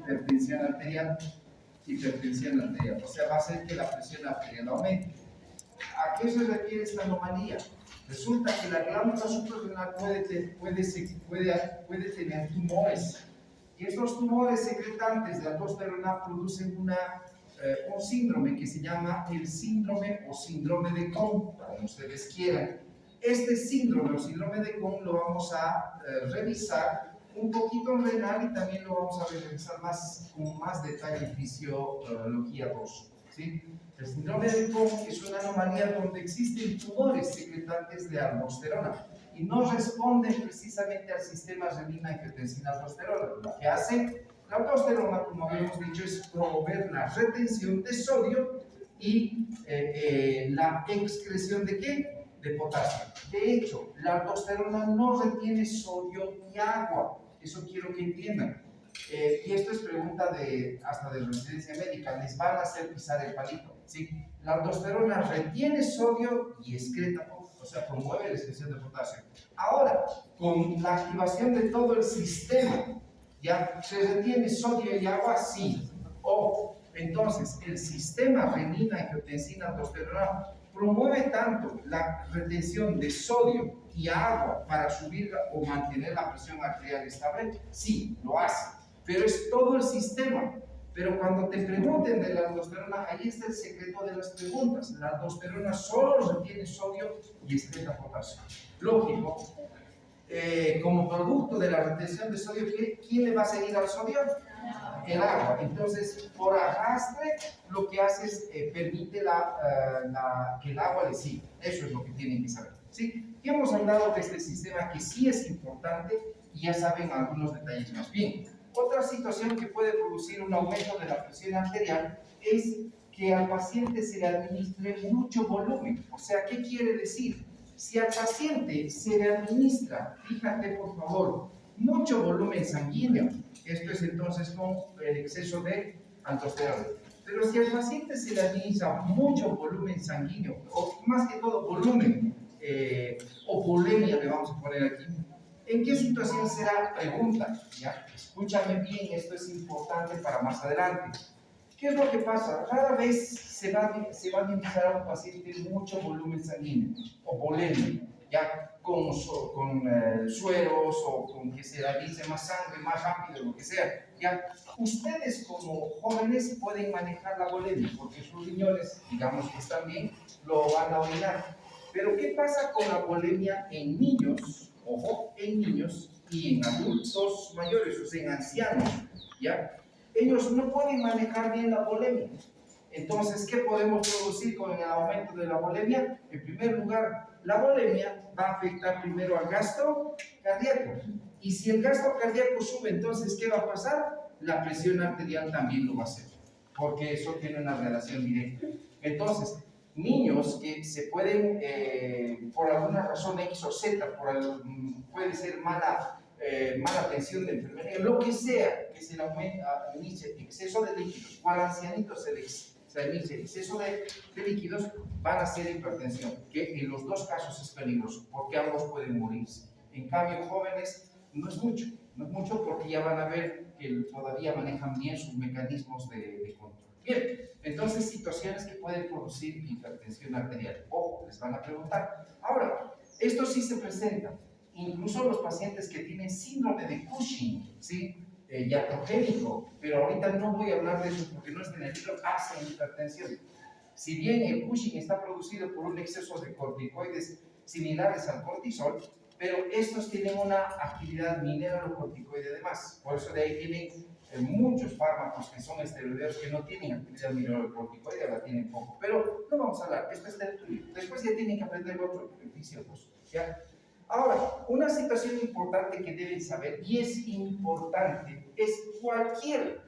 hipertensión arterial, hipertensión arterial. O sea, va a hacer que la presión arterial aumente. ¿A qué se refiere esta anomalía? Resulta que la glándula suprarrenal puede tener tumores. Y estos tumores secretantes de aldosterona producen un síndrome que se llama el síndrome o síndrome de Cohn, como ustedes quieran. Este síndrome o síndrome de Cohn lo vamos a revisar un poquito en renal y también lo vamos a revisar con más detalle en fisiología 2. ¿Sí? El síndrome de Cohn es una anomalía donde existen tumores secretantes de aldosterona y no responden precisamente al sistema renina-angiotensina-aldosterona. Lo que hace la aldosterona, como habíamos dicho, es promover la retención de sodio y la excreción ¿de qué? De potasio. De hecho, la aldosterona no retiene sodio y agua. Eso quiero que entiendan. Y esto es pregunta hasta de residencia médica. Les van a hacer pisar el palito. ¿Sí? La aldosterona retiene sodio y excreta, o sea, promueve la excreción de potasio. Ahora, con la activación de todo el sistema, ¿ya se retiene sodio y agua? Sí. Entonces, el sistema renina-angiotensina-aldosterona promueve tanto la retención de sodio y agua para subir o mantener la presión arterial estable. Sí, lo hace, pero es todo el sistema. Pero cuando te pregunten de la aldosterona, ahí está el secreto de las preguntas. La aldosterona solo retiene sodio y excreta potasio. Lógico. Como producto de la retención de sodio, ¿quién le va a seguir al sodio? El agua. Entonces, por arrastre, lo que hace es permite que el agua le siga. Eso es lo que tienen que saber. ¿Sí? Y hemos hablado de este sistema que sí es importante y ya saben algunos detalles más. Bien, otra situación que puede producir un aumento de la presión arterial es que al paciente se le administre mucho volumen. O sea, ¿qué quiere decir? Si al paciente se le administra, fíjate por favor, mucho volumen sanguíneo, esto es entonces con el exceso de aldosterona. Pero si al paciente se le administra mucho volumen sanguíneo, o más que todo volumen, o bulimia le vamos a poner aquí, ¿en qué situación será? Pregunta, ¿ya? Escúchame bien, esto es importante para más adelante. ¿Qué es lo que pasa? Rara vez se va a administrar a un paciente mucho volumen sanguíneo o bulimia, ya con sueros o con que se realice más sangre, más rápido, lo que sea. Ya, ustedes como jóvenes pueden manejar la bulimia porque sus riñones, digamos que están bien, lo van a orinar. Pero ¿qué pasa con la bulimia en niños? Ojo, en niños y en adultos mayores, o sea, en ancianos, ¿ya? Ellos no pueden manejar bien la bulimia. Entonces, ¿qué podemos producir con el aumento de la bulimia? En primer lugar, la bulimia va a afectar primero al gasto cardíaco. Y si el gasto cardíaco sube, entonces, ¿qué va a pasar? La presión arterial también lo va a hacer, porque eso tiene una relación directa. Entonces, niños que se pueden, por alguna razón X o Z, puede ser mala atención de enfermería, lo que sea, que se le administre exceso de líquidos, o al ancianito se administre exceso de líquidos, van a ser hipertensión, que en los dos casos es peligroso, porque ambos pueden morirse. En cambio, jóvenes no es mucho porque ya van a ver que todavía manejan bien sus mecanismos de control. Bien, entonces situaciones que pueden producir hipertensión arterial. Ojo, les van a preguntar. Ahora, esto sí se presenta. Incluso los pacientes que tienen síndrome de Cushing, ¿sí? Iatrogénico, pero ahorita no voy a hablar de eso porque no está en el libro, hacen hipertensión. Si bien el Cushing está producido por un exceso de corticoides similares al cortisol, pero estos tienen una actividad mineralocorticoide además. Por eso de ahí tienen muchos fármacos que son esteroideos que no tienen actividad mineralocorticoide, la tienen poco. Pero no vamos a hablar, esto está en tu libro. Después ya tienen que aprender otro beneficio, ¿ya? Ahora, una situación importante que deben saber, y es importante, es cualquier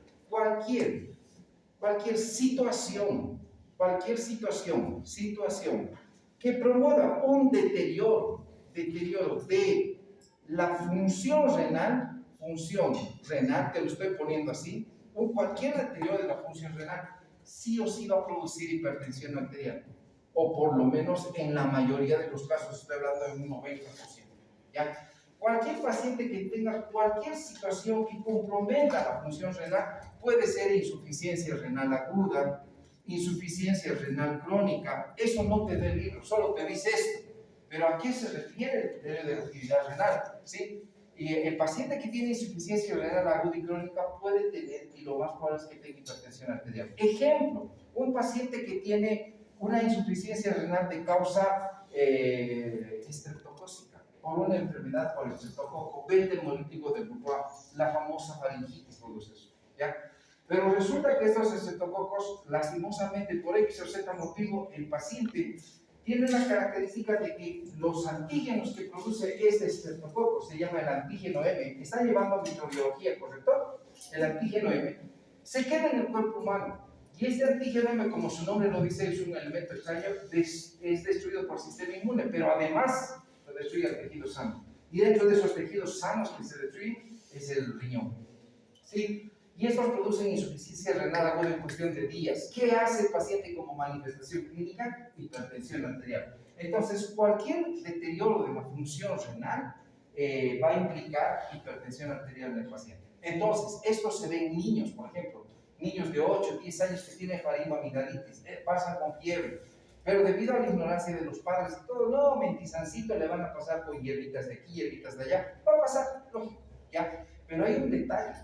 situación que promueva un deterioro de la función renal, te lo estoy poniendo así, cualquier deterioro de la función renal, sí o sí va a producir hipertensión arterial. O por lo menos en la mayoría de los casos, estoy hablando de un 90%, ¿ya? Cualquier paciente que tenga cualquier situación que comprometa la función renal, puede ser insuficiencia renal aguda, insuficiencia renal crónica. Eso no te da el libro, solo te dice esto. Pero ¿a qué se refiere el de actividad renal? ¿Sí? Y el paciente que tiene insuficiencia renal aguda y crónica puede tener, y lo más probable es que tenga hipertensión arterial. Ejemplo, un paciente que tiene una insuficiencia renal de causa estreptocócica, por una enfermedad por el estreptococo, beta hemolítico del grupo A, la famosa faringitis produce eso, ¿ya? Pero resulta que estos estreptococos, lastimosamente, por X o Z motivo, el paciente tiene la característica de que los antígenos que produce este estreptococo, se llama el antígeno M, está llevando a microbiología, ¿correcto? El antígeno M se queda en el cuerpo humano. Y este antígeno M, como su nombre lo dice, es un elemento extraño, es destruido por el sistema inmune, pero además lo destruye el tejido sano. Y dentro de esos tejidos sanos que se destruyen es el riñón. ¿Sí? Y estos producen insuficiencia renal aguda en cuestión de días. ¿Qué hace el paciente como manifestación clínica? Hipertensión arterial. Entonces, cualquier deterioro de la función renal va a implicar hipertensión arterial en el paciente. Entonces, esto se ve en niños, por ejemplo. Niños de 8, 10 años que tienen faringoamigdalitis, pasan con fiebre, pero debido a la ignorancia de los padres y todo, no, mentizancito, le van a pasar con hierbitas de aquí, hierbitas de allá, va a pasar, lógico, ¿ya? Pero hay un detalle,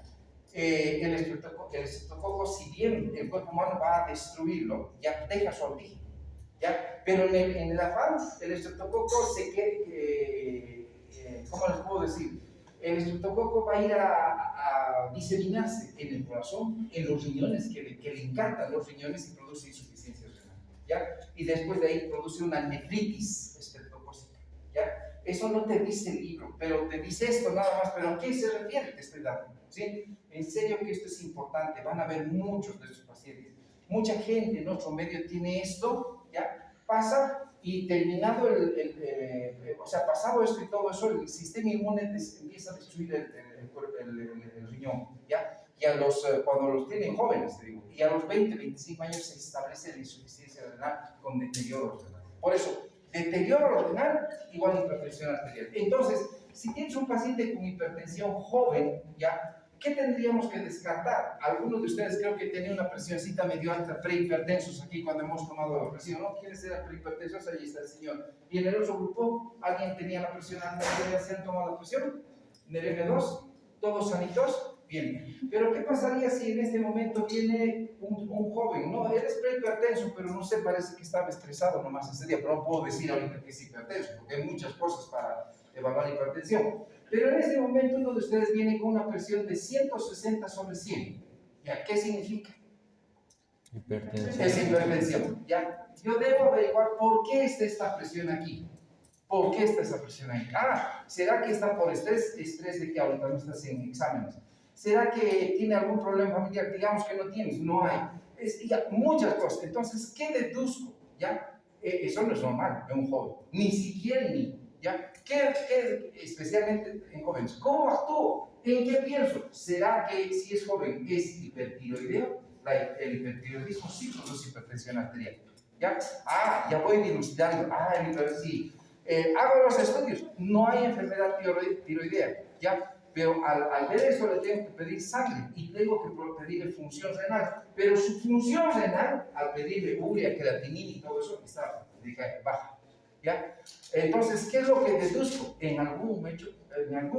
el estreptococo, si bien el cuerpo humano va a destruirlo, ya deja su antígeno, ¿ya? Pero en el afán, el estreptococo se queda, ¿cómo les puedo decir? El estreptococo va a ir a diseminarse en el corazón, en los riñones, que le encantan los riñones y produce insuficiencia renal, ¿ya? Y después de ahí produce una nefritis estreptocócica, ¿ya? Eso no te dice el libro, pero te dice esto nada más. ¿Pero a qué se refiere? Te estoy dando, ¿sí? En serio que esto es importante, van a haber muchos de estos pacientes. Mucha gente en nuestro medio tiene esto, ¿ya? Pasa y terminado o sea, pasado esto y todo eso, el sistema inmune empieza a destruir el riñón, ¿ya? Y cuando los tienen jóvenes, te digo, y a los 20, 25 años se establece la insuficiencia renal con deterioro renal. Por eso, deterioro renal igual hipertensión arterial. Entonces, si tienes un paciente con hipertensión joven, ¿ya? ¿Qué tendríamos que descartar? Algunos de ustedes creo que tenían una presioncita medio alta, prehipertensos aquí cuando hemos tomado la presión, ¿no? ¿Quiénes eran prehipertensos? Ahí está el señor. Y en el otro grupo, ¿alguien tenía la presión alta y se han tomado la presión? ¿En el M2? ¿Todos sanitos? Bien. Pero ¿qué pasaría si en este momento viene un joven? No, él es prehipertenso, pero no sé, parece que estaba estresado nomás ese día, pero no puedo decir ahorita que es hipertenso, porque hay muchas cosas para evaluar hipertensión. Pero en este momento uno de ustedes viene con una presión de 160 sobre 100. ¿Ya? ¿Qué significa? Hipertensión. Es hipertensión. ¿Ya? Yo debo averiguar por qué está esta presión aquí. ¿Por qué está esa presión ahí? Ah, ¿será que está por estrés? ¿Estrés de qué? Ahorita no estás en exámenes. ¿Será que tiene algún problema familiar? Digamos que no tienes, no hay. Ya, muchas cosas. Entonces, ¿qué deduzco? ¿Ya? Eso no es normal en un joven. Ni siquiera en niño. ¿Ya? Especialmente en jóvenes, ¿cómo actúo? ¿En qué pienso? ¿Será que si es joven es hipertiroideo? El hipertiroidismo sí produce hipertensión arterial. ¿Ya? Ah, ya voy dilucidando. Ah, sí. Hago los estudios, no hay enfermedad tiroidea, ¿ya? Pero al ver eso le tengo que pedir sangre y tengo que pedirle función renal. Pero su función renal, al pedirle urea, creatinina y todo eso, está baja. ¿Ya? Entonces, ¿qué es lo que deduzco? En algún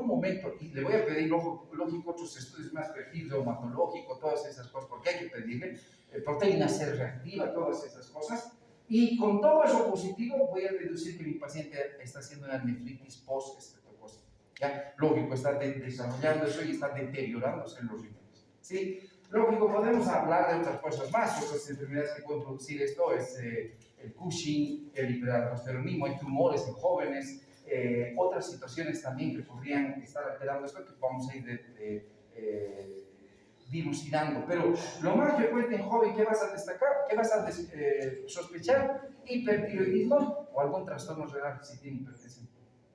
momento, y le voy a pedir, lógico, otros estudios más, perfil reumatológico, todas esas cosas, porque hay que pedirle, proteína C reactiva, todas esas cosas, y con todo eso positivo voy a deducir que mi paciente está haciendo una nefritis post-estreptocócica. ¿Ya? Lógico, está desarrollando eso y está deteriorándose en los riñones. ¿Sí? Lógico, podemos hablar de otras cosas más, otras enfermedades que pueden producir esto, es el Cushing, el hiperaldosteronismo, hay tumores en jóvenes, otras situaciones también que podrían estar alterando esto, que vamos a ir dilucidando. Pero lo más frecuente en joven, ¿qué vas a destacar? ¿Qué vas a sospechar? Hipertiroidismo o algún trastorno renal si tiene hipertensión.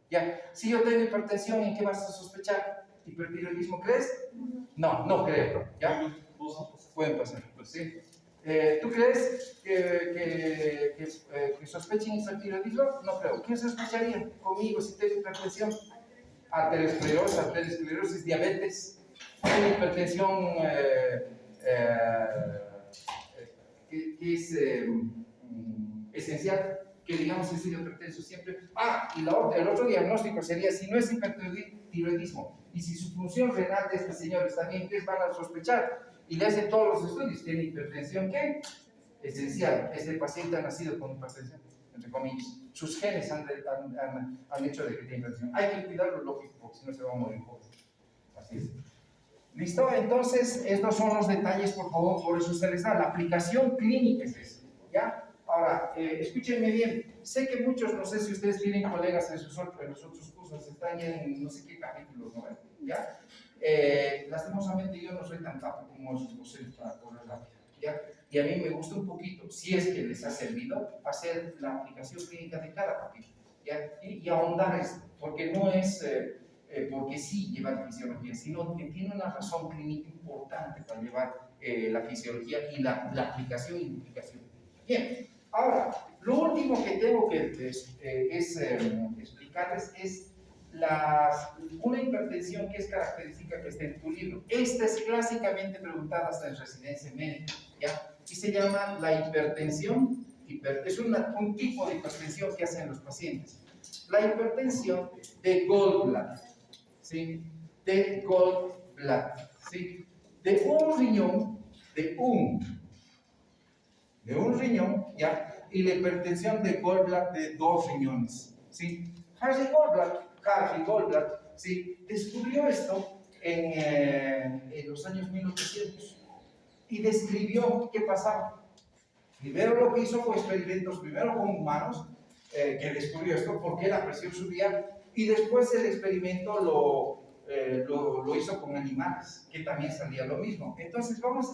Ya, si yo tengo hipertensión, ¿en qué vas a sospechar? ¿Hipertiroidismo crees? No, no creo. ¿Ya? Pueden pasar. ¿Sí? ¿Tú crees que sospechen hipertiroidismo? No creo. ¿Quién sospecharía conmigo si tengo hipertensión? arteriosclerosis, diabetes, una hipertensión que es esencial, que digamos es hipertenso siempre. Y el otro diagnóstico sería, si no es hipertiroidismo y si su función renal de este señor está bien, ¿qué van a sospechar? Y le hacen todos los estudios, tiene hipertensión, ¿qué? Esencial. Este paciente ha nacido con hipertensión, entre comillas. Sus genes han hecho de que tenga hipertensión. Hay que cuidarlo, lógico, porque si no se va a morir joven. Así es. ¿Listo? Entonces, estos son los detalles, por favor, por eso se les da. La aplicación clínica es eso, ¿ya? Ahora, escúchenme bien. Sé que muchos, no sé si ustedes tienen colegas en los otros cursos, están ya en no sé qué capítulos, ¿no? ¿Ya? Lastimosamente yo no soy tan capo como sus docentes para correr rápido, ¿ya? Y a mí me gusta un poquito, si es que les ha servido, hacer la aplicación clínica de cada capítulo, ¿ya? Y ahondar esto, porque no es porque sí llevar fisiología, sino que tiene una razón clínica importante para llevar la fisiología y la aplicación y implicación. Bien, ahora, lo último que tengo que explicarles es una hipertensión que es característica que está en tu libro. Esta es clásicamente preguntada hasta en residencia médica, ¿ya? Y se llama la hipertensión. Es un tipo de hipertensión que hacen los pacientes. La hipertensión de gallbladder, ¿sí? De gallbladder, ¿sí? De un riñón, ¿ya? Y la hipertensión de gallbladder de 2 riñones, ¿sí? Harry Goldblatt, ¿sí? Descubrió esto en los años 1800 y describió qué pasaba. Primero lo que hizo fue experimentos, primero con humanos, que descubrió esto, por qué la presión subía, y después el experimento lo hizo con animales, que también salía lo mismo. Entonces vamos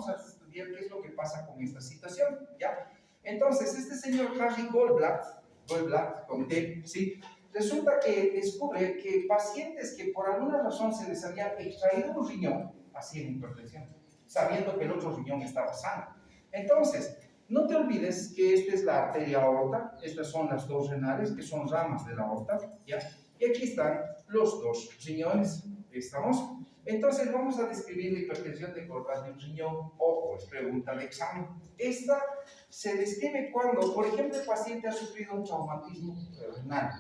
a estudiar qué es lo que pasa con esta situación, ¿ya? Entonces, este señor Harry Goldblatt, con D, ¿sí? Resulta que descubre que pacientes que por alguna razón se les había extraído un riñón, hacían hipertensión, sabiendo que el otro riñón estaba sano. Entonces, no te olvides que esta es la arteria aorta, estas son las dos renales, que son ramas de la aorta, ¿ya? Y aquí están los dos riñones, ¿estamos? Entonces vamos a describir la hipertensión de Goldblatt de un riñón. Ojo, es pregunta de examen. Esta se describe cuando, por ejemplo, el paciente ha sufrido un traumatismo renal.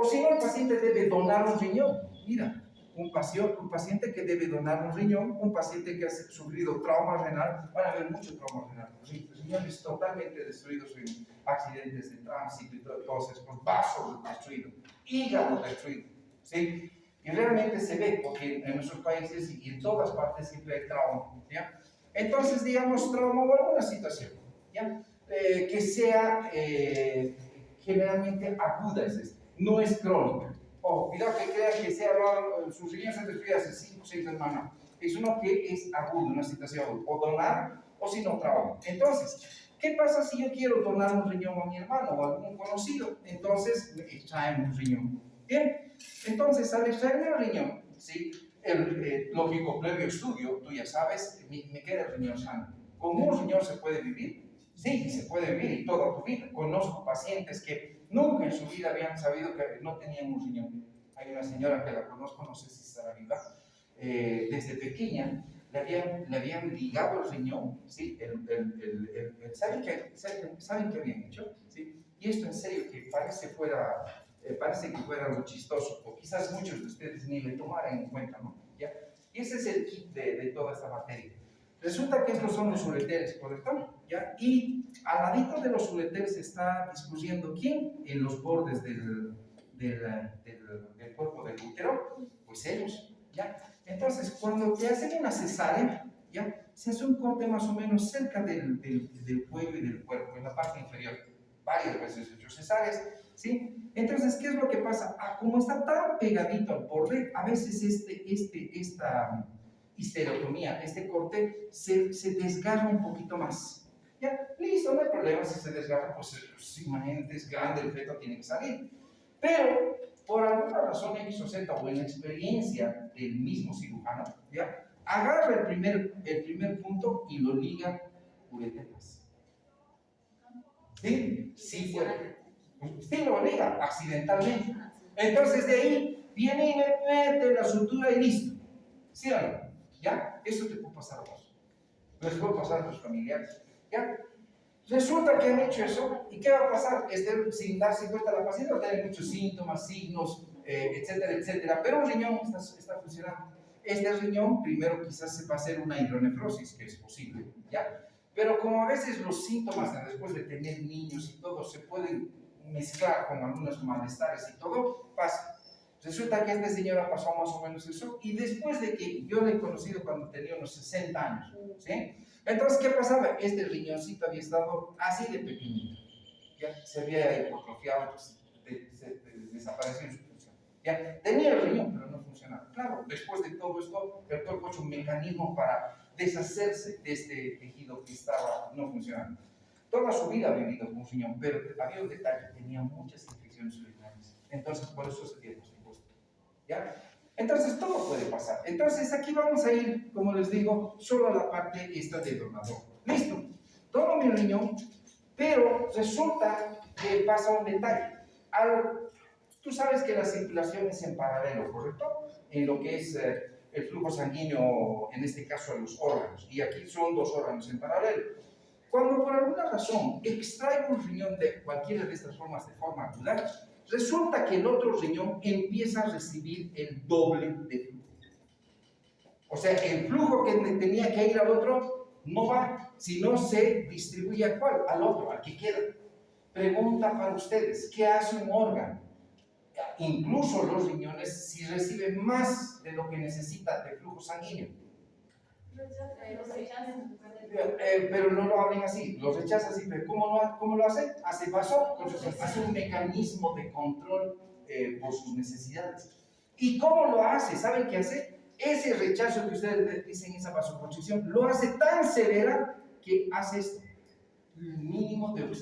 O si no, el paciente debe donar un riñón. Mira, un paciente que debe donar un riñón, un paciente que ha sufrido trauma renal, van a haber muchos traumas renales, riñones totalmente destruidos en accidentes de tránsito y todos estos vasos destruidos, hígado destruido, ¿sí? Y realmente se ve, porque en nuestros países y en todas partes siempre hay trauma, ¿ya? Entonces, digamos, trauma o alguna situación, ¿ya? Que sea generalmente aguda, es esto. No es crónica. Cuidado que crean que sea sus riñones se destruyen hace 5 o 6 semanas. Es uno que es agudo, una situación, o donar, o si no, trauma. Entonces, ¿qué pasa si yo quiero donar un riñón a mi hermano o a algún conocido? Entonces, me extraen un riñón. Bien, entonces, al extraerme el riñón, ¿sí? Lógico, previo estudio, tú ya sabes, me queda el riñón sano. ¿Con un riñón se puede vivir? Sí, se puede vivir y toda tu vida. Conozco pacientes que nunca en su vida habían sabido que no tenían un riñón. Hay una señora que la conozco, no sé si estará viva, desde pequeña le habían ligado el riñón, ¿sí? ¿Saben qué habían hecho? ¿Sí? Y esto en serio que parece que fuera algo chistoso, o quizás muchos de ustedes ni le tomaran en cuenta, ¿no? ¿Ya? Y ese es el kit de toda esta materia. Resulta que estos son los ureteres, ¿correcto? ¿Ya? Y al ladito de los ureteres está discurriendo ¿quién? En los bordes del cuerpo del útero, pues ellos, ¿ya? Entonces, cuando te hacen una cesárea, ¿ya? Se hace un corte más o menos cerca del cuello y del cuerpo, en la parte inferior. Varias veces hecho cesáreas, ¿sí? Entonces, ¿qué es lo que pasa? Como está tan pegadito al borde, a veces esta histerectomía, este corte, se desgarra un poquito más. Ya, listo, no hay problema si se desgarra, pues imagínate, es grande, el feto tiene que salir. Pero, por alguna razón XOZ o en la experiencia del mismo cirujano, ya, agarra el primer punto y lo liga ureteras. ¿Sí? Sí puede. Sí lo liga, accidentalmente. Entonces de ahí viene y me mete la sutura y listo. ¿Sí o no? ¿Ya? Eso te puede pasar a vos. Les puede pasar a tus familiares. ¿Ya? Resulta que han hecho eso, ¿y qué va a pasar? Sin darse cuenta, la paciente va a tener muchos síntomas, signos, etcétera, etcétera, pero un riñón está funcionando. Este riñón, primero quizás se va a hacer una hidronefrosis, que es posible, ¿ya? Pero como a veces los síntomas después de tener niños y todo se pueden mezclar con algunos malestares y todo, pasa. Resulta que esta señora pasó más o menos eso, y después de que yo la he conocido cuando tenía unos 60 años, ¿sí? Entonces, ¿qué pasaba? Este riñoncito había estado así de pequeñito, ya se había hipertrofiado, pues, desapareció su función. Ya tenía el riñón, pero no funcionaba. Claro, después de todo esto, el cuerpo ha hecho un mecanismo para deshacerse de este tejido que estaba no funcionando. Toda su vida ha vivido con un riñón, pero había un detalle, tenía muchas infecciones urinarias. Entonces, por eso se diagnosticó esto. ¿Ya? Entonces, todo puede pasar. Entonces, aquí vamos a ir, como les digo, solo a la parte esta de donador. Listo. Dono mi riñón, pero resulta que pasa un detalle. Tú sabes que la circulación es en paralelo, ¿correcto? En lo que es el flujo sanguíneo, en este caso a los órganos. Y aquí son dos órganos en paralelo. Cuando por alguna razón extraigo un riñón de cualquiera de estas formas de forma aguda, resulta que el otro riñón empieza a recibir el doble de flujo. O sea, el flujo que tenía que ir al otro no va, sino se distribuye ¿a cuál? Al otro, al que queda. Pregunta para ustedes, ¿qué hace un órgano? Incluso los riñones, si reciben más de lo que necesita de flujo sanguíneo. Pero no lo hablen así, los rechaza así, pero ¿cómo lo hace? Hace hace un mecanismo de control por sus necesidades. ¿Y cómo lo hace? ¿Saben qué hace? Ese rechazo que ustedes dicen, esa vasoconstricción, lo hace tan severa que hace esto. El mínimo de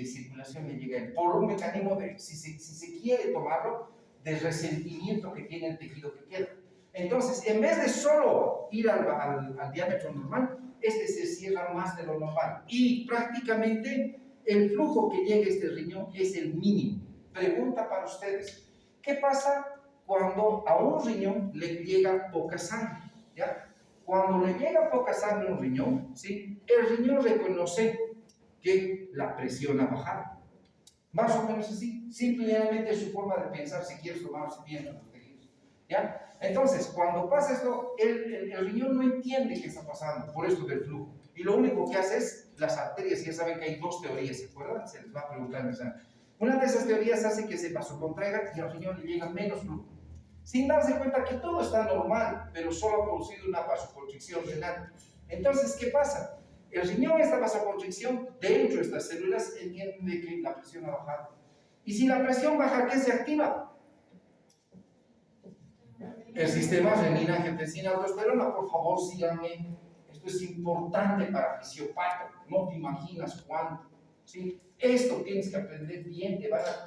circulación le llega por un mecanismo de, si se quiere tomarlo, de resentimiento que tiene el tejido que queda. Entonces, en vez de solo ir al diámetro normal, este se cierra más de lo normal y prácticamente el flujo que llega a este riñón es el mínimo. Pregunta para ustedes, ¿qué pasa cuando a un riñón le llega poca sangre? ¿Ya? Cuando le llega poca sangre a un riñón, ¿sí? El riñón reconoce que la presión ha bajado. Más o menos así. Simplemente es su forma de pensar, si quieres tomar, si piensas los tejidos. ¿Ya? Entonces, cuando pasa esto, el riñón no entiende qué está pasando por esto del flujo. Y lo único que hace es las arterias. Ya saben que hay dos teorías, ¿se acuerdan? Se les va a preguntar. Una de esas teorías hace que se vasocontraiga y al riñón le llega menos flujo. Sin darse cuenta que todo está normal, pero solo ha producido una vasoconstricción renal. Entonces, ¿qué pasa? El riñón, esta vasoconstricción, dentro de estas células, entiende que la presión ha bajado. Y si la presión baja, ¿qué se activa? El sistema renina-angiotensina-aldosterona. Por favor, síganme. Esto es importante para fisiopato. No te imaginas cuánto. ¿Sí? Esto tienes que aprender bien,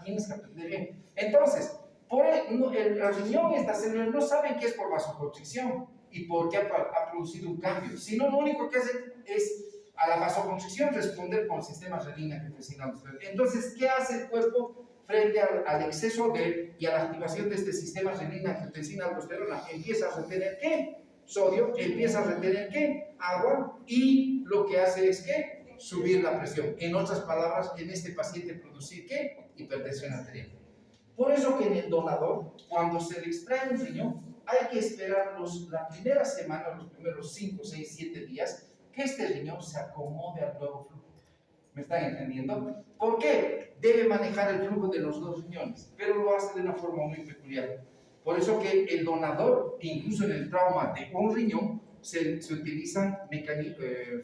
tienes que aprender bien. Entonces, el riñón y estas células no saben qué es por vasoconstricción y por qué ha producido un cambio, sino lo único que hacen es a la vasoconstricción responder con el sistema renina-angiotensina-aldosterona. Entonces, ¿qué hace el cuerpo frente al exceso y a la activación de este sistema renina-angiotensina-aldosterona? Empieza a retener ¿qué? Sodio, empieza a retener ¿qué? Agua, y lo que hace es ¿qué? Subir la presión. En otras palabras, en este paciente producir ¿qué? Hipertensión arterial. Por eso que en el donador, cuando se le extrae un riñón, hay que esperar la primera semana, los primeros 5, 6, 7 días, que este riñón se acomode al nuevo flujo. ¿Me están entendiendo? ¿Por qué? Debe manejar el flujo de los dos riñones, pero lo hace de una forma muy peculiar. Por eso que el donador, incluso en el trauma de un riñón, se utilizan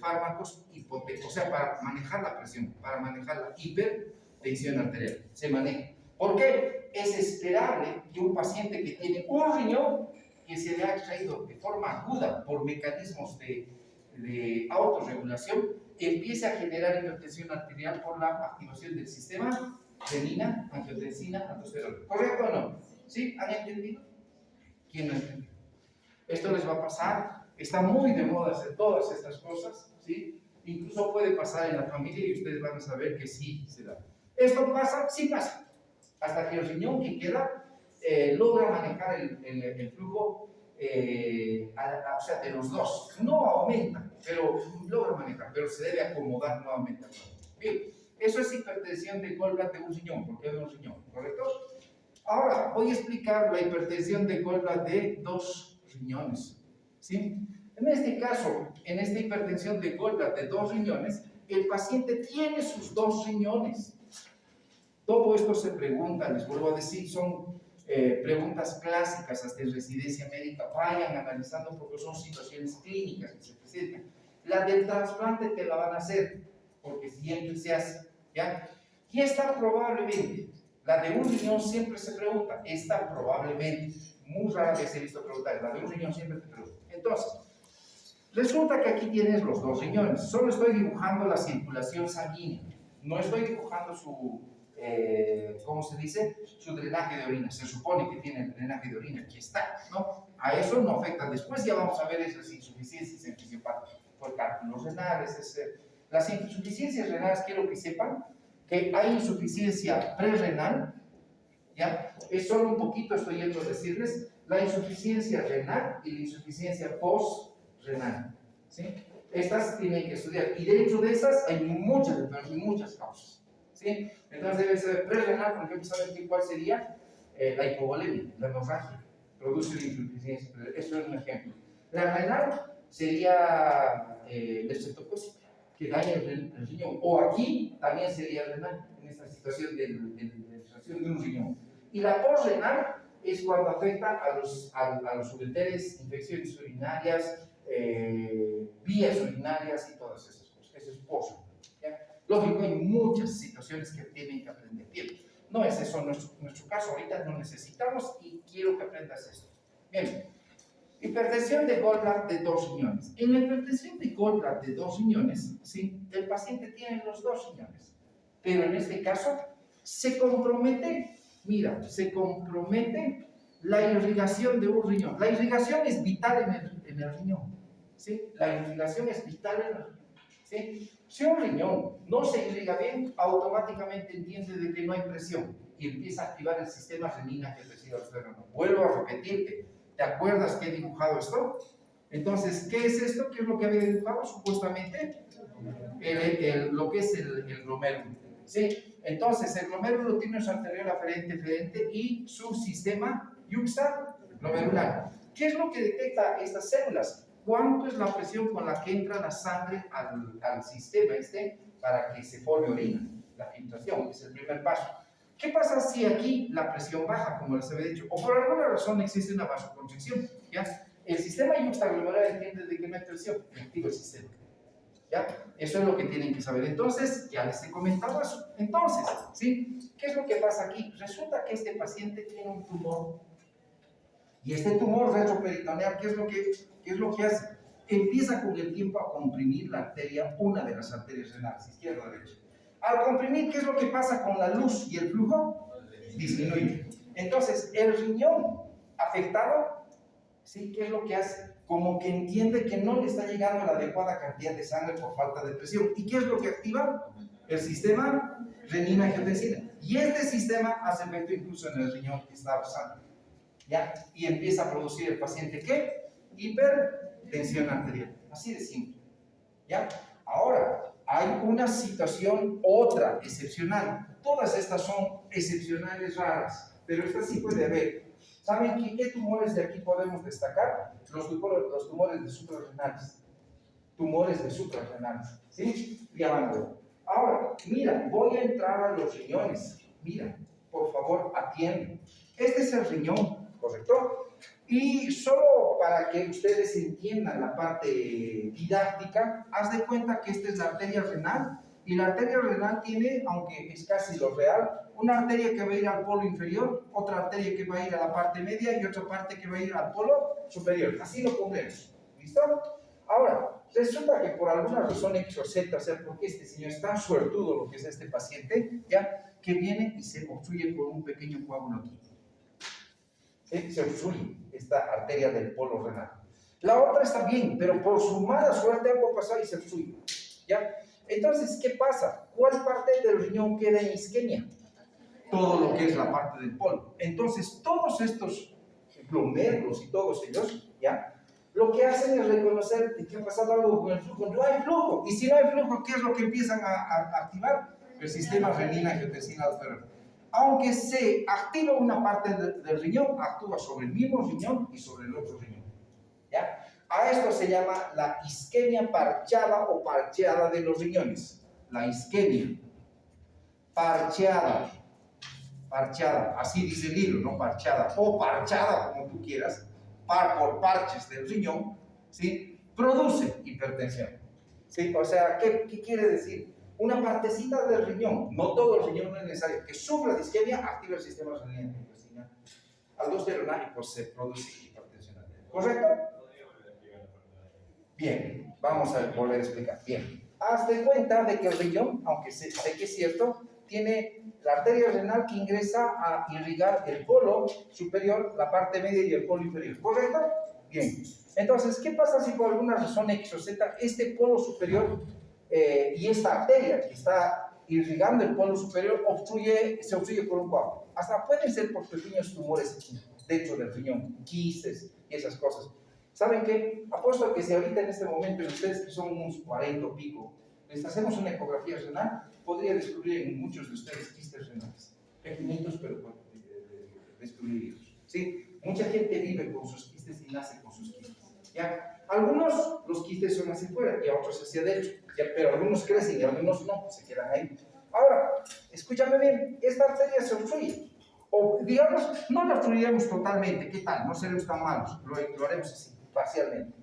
fármacos hipotecos, o sea, para manejar la presión, para manejar la hipertensión arterial. Se maneja. ¿Por qué? Es esperable que un paciente que tiene un riñón que se le ha extraído de forma aguda por mecanismos de autorregulación, empiece a generar hipertensión arterial por la activación del sistema renina, angiotensina, aldosterona. ¿Correcto o no? ¿Sí? ¿Han entendido? ¿Quién no ha entendido? Esto les va a pasar. Está muy de moda hacer todas estas cosas, ¿sí? Incluso puede pasar en la familia y ustedes van a saber que sí se da. ¿Esto pasa? Sí pasa. Hasta que el riñón que queda logra manejar el flujo, o sea, de los dos. No aumenta, pero logra manejar, pero se debe acomodar nuevamente. Bien, eso es hipertensión de Goldblatt de un riñón, porque es de un riñón, ¿correcto? Ahora voy a explicar la hipertensión de Goldblatt de dos riñones, ¿sí? En este caso, en esta hipertensión de Goldblatt de dos riñones, el paciente tiene sus dos riñones. Todo esto se pregunta, les vuelvo a decir, son preguntas clásicas hasta en residencia médica. Vayan analizando porque son situaciones clínicas que se presentan. La del trasplante te la van a hacer, porque siempre se hace, ¿ya? Y esta probablemente, la de un riñón siempre se pregunta, esta probablemente, muy rara vez he visto preguntar, la de un riñón siempre te pregunta. Entonces, resulta que aquí tienes los dos riñones, solo estoy dibujando la circulación sanguínea, no estoy dibujando su, ¿cómo se dice? Su drenaje de orina. Se supone que tiene el drenaje de orina, aquí está, ¿no? A eso no afecta. Después ya vamos a ver esas insuficiencias en fisiopatía, por cálculos renales. Las insuficiencias renales, quiero que sepan que hay insuficiencia prerrenal, ¿ya? Es solo un poquito, estoy yendo a decirles, la insuficiencia renal y la insuficiencia postrenal, ¿sí? Estas tienen que estudiar, y dentro de esas hay muchas causas. ¿Sí? Entonces debe ser prerrenal, por ejemplo, ¿saben cuál sería? La hipovolemia, la hemorragia, produce la insuficiencia, eso es un ejemplo. La renal sería leptocócica, que daña el riñón, o aquí también sería renal, en esta situación de un riñón. Y la posrenal es cuando afecta a los ureteres, infecciones urinarias, vías urinarias y todas esas cosas. Eso es posrenal. Lógico, hay muchas situaciones que tienen que aprender. Bien, no es eso nuestro caso, ahorita no necesitamos y quiero que aprendas esto. Bien, hipertensión de Goldblatt de dos riñones. En la hipertensión de Goldblatt de dos riñones, ¿sí? El paciente tiene los dos riñones, pero en este caso se compromete, mira, se compromete la irrigación de un riñón. La irrigación es vital en el riñón, ¿sí? La irrigación es vital en el riñón. ¿Sí? Si un riñón no se irriga bien, automáticamente entiende de que no hay presión y empieza a activar el sistema renina-angiotensina-aldosterona. Vuelvo a repetirte, ¿te acuerdas que he dibujado esto? Entonces, ¿qué es esto? ¿Qué es lo que había dibujado? Supuestamente lo que es el glomérulo. ¿Sí? Entonces, el glomérulo tiene su arteriol aferente y su sistema yuxtaglomerular. ¿Qué es lo que detecta estas células? ¿Cuánto es la presión con la que entra la sangre al sistema para que se forme orina? La filtración es el primer paso. ¿Qué pasa si aquí la presión baja, como les había dicho? O por alguna razón existe una vasoconstricción, ¿ya? El sistema yuxtaglomerular entiende de que no hay presión, activa el sistema, ¿ya? Eso es lo que tienen que saber. Entonces, ya les he comentado eso. Entonces, ¿sí? ¿Qué es lo que pasa aquí? Resulta que este paciente tiene un tumor. Y este tumor retroperitoneal, ¿qué es lo que hace? Empieza con el tiempo a comprimir la arteria, una de las arterias renales, izquierda o derecha. Al comprimir, ¿qué es lo que pasa con la luz y el flujo? Disminuye. Entonces, el riñón afectado, ¿sí? ¿Qué es lo que hace? Como que entiende que no le está llegando la adecuada cantidad de sangre por falta de presión. ¿Y qué es lo que activa? El sistema renina-angiotensina. Y este sistema hace efecto incluso en el riñón que está sano, ¿ya? Y empieza a producir el paciente, ¿qué? Hipertensión arterial. Así de simple, ¿ya? Ahora, hay una situación, otra, excepcional. Todas estas son excepcionales raras, pero esta sí puede haber. ¿Saben qué tumores de aquí podemos destacar? Los tumores de suprarrenales. Tumores de suprarrenales, ¿sí? Ya van a ver. Ahora, mira, voy a entrar a los riñones. Mira, por favor, atiende. Este es el riñón, ¿correcto? Y solo para que ustedes entiendan la parte didáctica, haz de cuenta que esta es la arteria renal, y la arteria renal tiene, aunque es casi lo real, una arteria que va a ir al polo inferior, otra arteria que va a ir a la parte media y otra parte que va a ir al polo superior. Así lo pondremos. ¿Listo? Ahora, resulta que por alguna razón X o Z, o sea, porque este señor es tan suertudo, lo que es este paciente, ya, que viene y se obstruye por un pequeño coágulo aquí. Se obstruye esta arteria del polo renal. La otra está bien, pero por su mala suerte algo pasa y se obstruye, ¿ya? Entonces, ¿qué pasa? ¿Cuál parte del riñón queda en isquemia? todo lo que es la parte del polvo. Entonces, todos estos glomérulos y todos ellos, ¿ya? Lo que hacen es reconocer que ha pasado algo con el flujo. No hay flujo. Y si no hay flujo, ¿qué es lo que empiezan a activar? El sistema renina-angiotensina-aldosterona. Aunque se activa una parte del riñón, actúa sobre el mismo riñón y sobre el otro riñón. ¿Ya? A esto se llama la isquemia parchada o parcheada de los riñones. La isquemia parcheada. Parchada, así dice el libro, no parchada, o parchada, como tú quieras, por parches del riñón, ¿sí? Produce hipertensión. ¿Sí? O sea, ¿qué quiere decir? Una partecita del riñón, no todo el riñón no es necesario, que sufra de isquemia, activa el sistema renina-angiotensina aldosterona y pues se produce hipertensión arterial. ¿Correcto? Bien, vamos a volver a explicar. Bien, hazte cuenta de que el riñón, aunque sé que es cierto, tiene la arteria renal que ingresa a irrigar el polo superior, la parte media y el polo inferior. ¿Correcto? Bien. Entonces, ¿qué pasa si por alguna razón X o Z este polo superior y esta arteria que está irrigando el polo superior se obstruye por un coágulo? Hasta pueden ser por pequeños tumores dentro del riñón, quistes y esas cosas. ¿Saben qué? Apuesto que si ahorita en este momento ustedes que son unos 40 o pico, les hacemos una ecografía renal, podría descubrir en muchos de ustedes quistes renales. Pequeñitos, pero descubridos. ¿Sí? Mucha gente vive con sus quistes y nace con sus quistes. ¿Ya? Algunos, los quistes son hacia afuera y a otros hacia adentro. ¿Ya? Pero algunos crecen y algunos no, se quedan ahí. Ahora, escúchame bien, esta arteria se obstruye. O digamos, no la obstruiremos totalmente. ¿Qué tal? No seremos tan malos. Lo haremos así, parcialmente.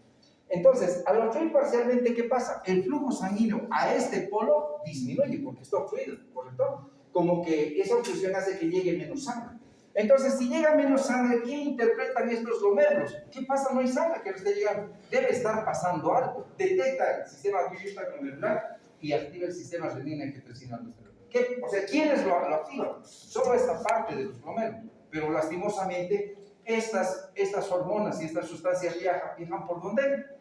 Entonces, al obstruir parcialmente, ¿qué pasa? El flujo sanguíneo a este polo disminuye porque está obstruido, ¿correcto? Como que esa obstrucción hace que llegue menos sangre. Entonces, si llega menos sangre, ¿quién interpretan estos glomérulos? ¿Qué pasa? No hay sangre que le esté llegando. Debe estar pasando algo. Detecta el sistema glomerular y activa el sistema renina-angiotensina-aldosterona. O sea, ¿quiénes lo activan? Solo esta parte de los glomérulos. Pero lastimosamente, estas hormonas y estas sustancias viajan ¿por dónde?